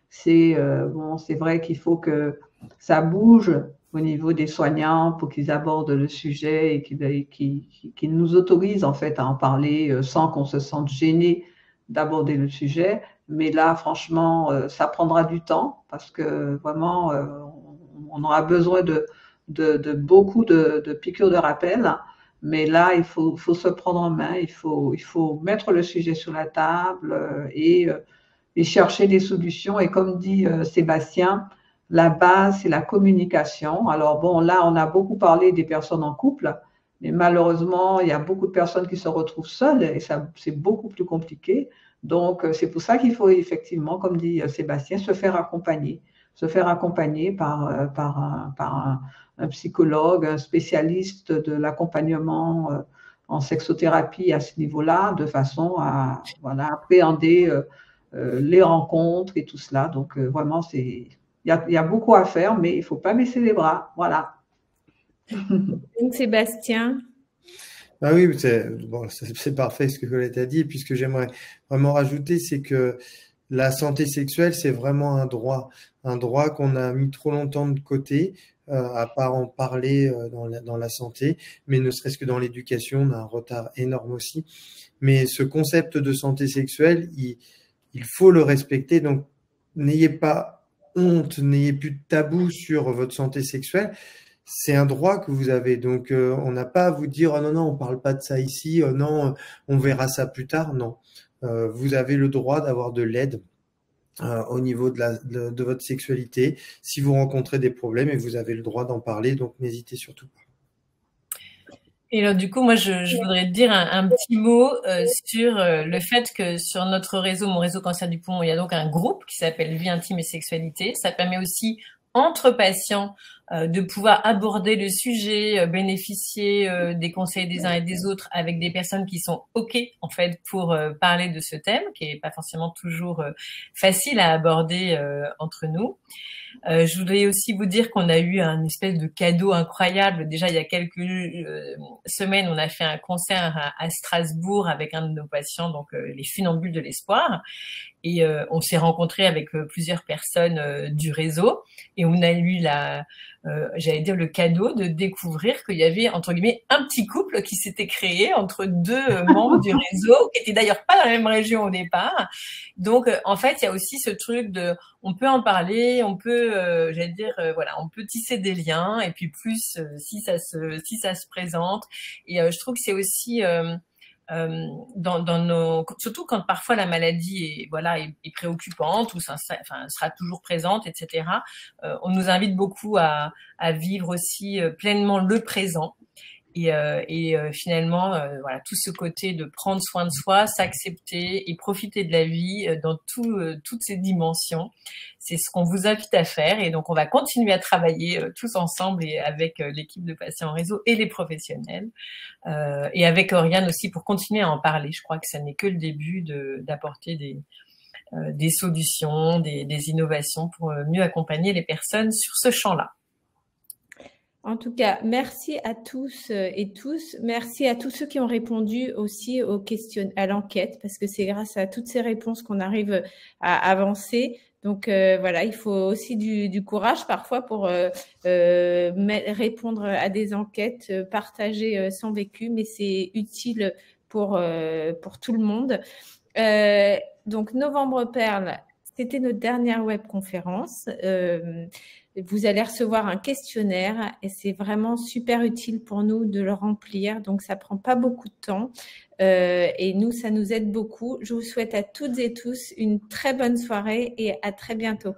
C'est vrai qu'il faut que ça bouge au niveau des soignants pour qu'ils abordent le sujet et qu'ils nous autorisent en fait à en parler sans qu'on se sente gêné d'aborder le sujet. Mais là, franchement, ça prendra du temps parce que vraiment, on aura besoin de beaucoup de piqûres de rappel. Mais là, il faut se prendre en main, il faut mettre le sujet sur la table et chercher des solutions. Et comme dit Sébastien, la base, c'est la communication. Alors bon, là, on a beaucoup parlé des personnes en couple, mais malheureusement, il y a beaucoup de personnes qui se retrouvent seules et ça, c'est beaucoup plus compliqué. Donc, c'est pour ça qu'il faut effectivement, comme dit Sébastien, se faire accompagner par un psychologue, un spécialiste de l'accompagnement en sexothérapie à ce niveau-là, de façon à appréhender les rencontres et tout cela. Donc, vraiment, il y a beaucoup à faire, mais il ne faut pas baisser les bras. Voilà. Donc, Sébastien. Ah oui, c'est parfait ce que Colette a dit. Et puis ce que j'aimerais vraiment rajouter, c'est que la santé sexuelle, c'est vraiment un droit qu'on a mis trop longtemps de côté, à part en parler dans la santé, mais ne serait-ce que dans l'éducation, on a un retard énorme aussi. Mais ce concept de santé sexuelle, il faut le respecter. Donc, n'ayez pas honte, n'ayez plus de tabou sur votre santé sexuelle. C'est un droit que vous avez. Donc, on n'a pas à vous dire, oh non, on parle pas de ça ici, oh non, on verra ça plus tard. Non. Vous avez le droit d'avoir de l'aide au niveau de votre sexualité si vous rencontrez des problèmes, et vous avez le droit d'en parler. Donc, n'hésitez surtout pas. Et alors, du coup, moi, je voudrais te dire un petit mot sur le fait que sur notre réseau, mon réseau cancer du poumon, il y a donc un groupe qui s'appelle Vie intime et sexualité. Ça permet aussi entre patients de pouvoir aborder le sujet, bénéficier des conseils des uns et des autres avec des personnes qui sont OK, en fait, pour parler de ce thème, qui est pas forcément toujours facile à aborder entre nous. Je voudrais aussi vous dire qu'on a eu un espèce de cadeau incroyable. Déjà, il y a quelques semaines, on a fait un concert à Strasbourg avec un de nos patients, donc les Funambules de l'Espoir. Et on s'est rencontrés avec plusieurs personnes du réseau. Et on a eu j'allais dire le cadeau de découvrir qu'il y avait, entre guillemets, un petit couple qui s'était créé entre deux membres du réseau, qui étaient d'ailleurs pas dans la même région au départ. Donc, en fait, il y a aussi ce truc on peut en parler, on peut, on peut tisser des liens, et puis plus si ça se présente. Et je trouve que c'est aussi surtout quand parfois la maladie est préoccupante ou sera toujours présente, etc. On nous invite beaucoup à vivre aussi pleinement le présent. Et finalement, tout ce côté de prendre soin de soi, s'accepter et profiter de la vie dans toutes ses dimensions, c'est ce qu'on vous invite à faire. Et donc, on va continuer à travailler tous ensemble et avec l'équipe de Patients en Réseau et les professionnels, et avec Oriane aussi pour continuer à en parler. Je crois que ça n'est que le début d'apporter des solutions, des innovations pour mieux accompagner les personnes sur ce champ-là. En tout cas, merci à tous et tous. Merci à tous ceux qui ont répondu aussi aux questions, à l'enquête, parce que c'est grâce à toutes ces réponses qu'on arrive à avancer. Donc voilà, il faut aussi du courage parfois pour répondre à des enquêtes, partager son vécu, mais c'est utile pour tout le monde. Donc Novembre Perle, c'était notre dernière webconférence. Vous allez recevoir un questionnaire et c'est vraiment super utile pour nous de le remplir. Donc, ça prend pas beaucoup de temps et nous, ça nous aide beaucoup. Je vous souhaite à toutes et tous une très bonne soirée et à très bientôt.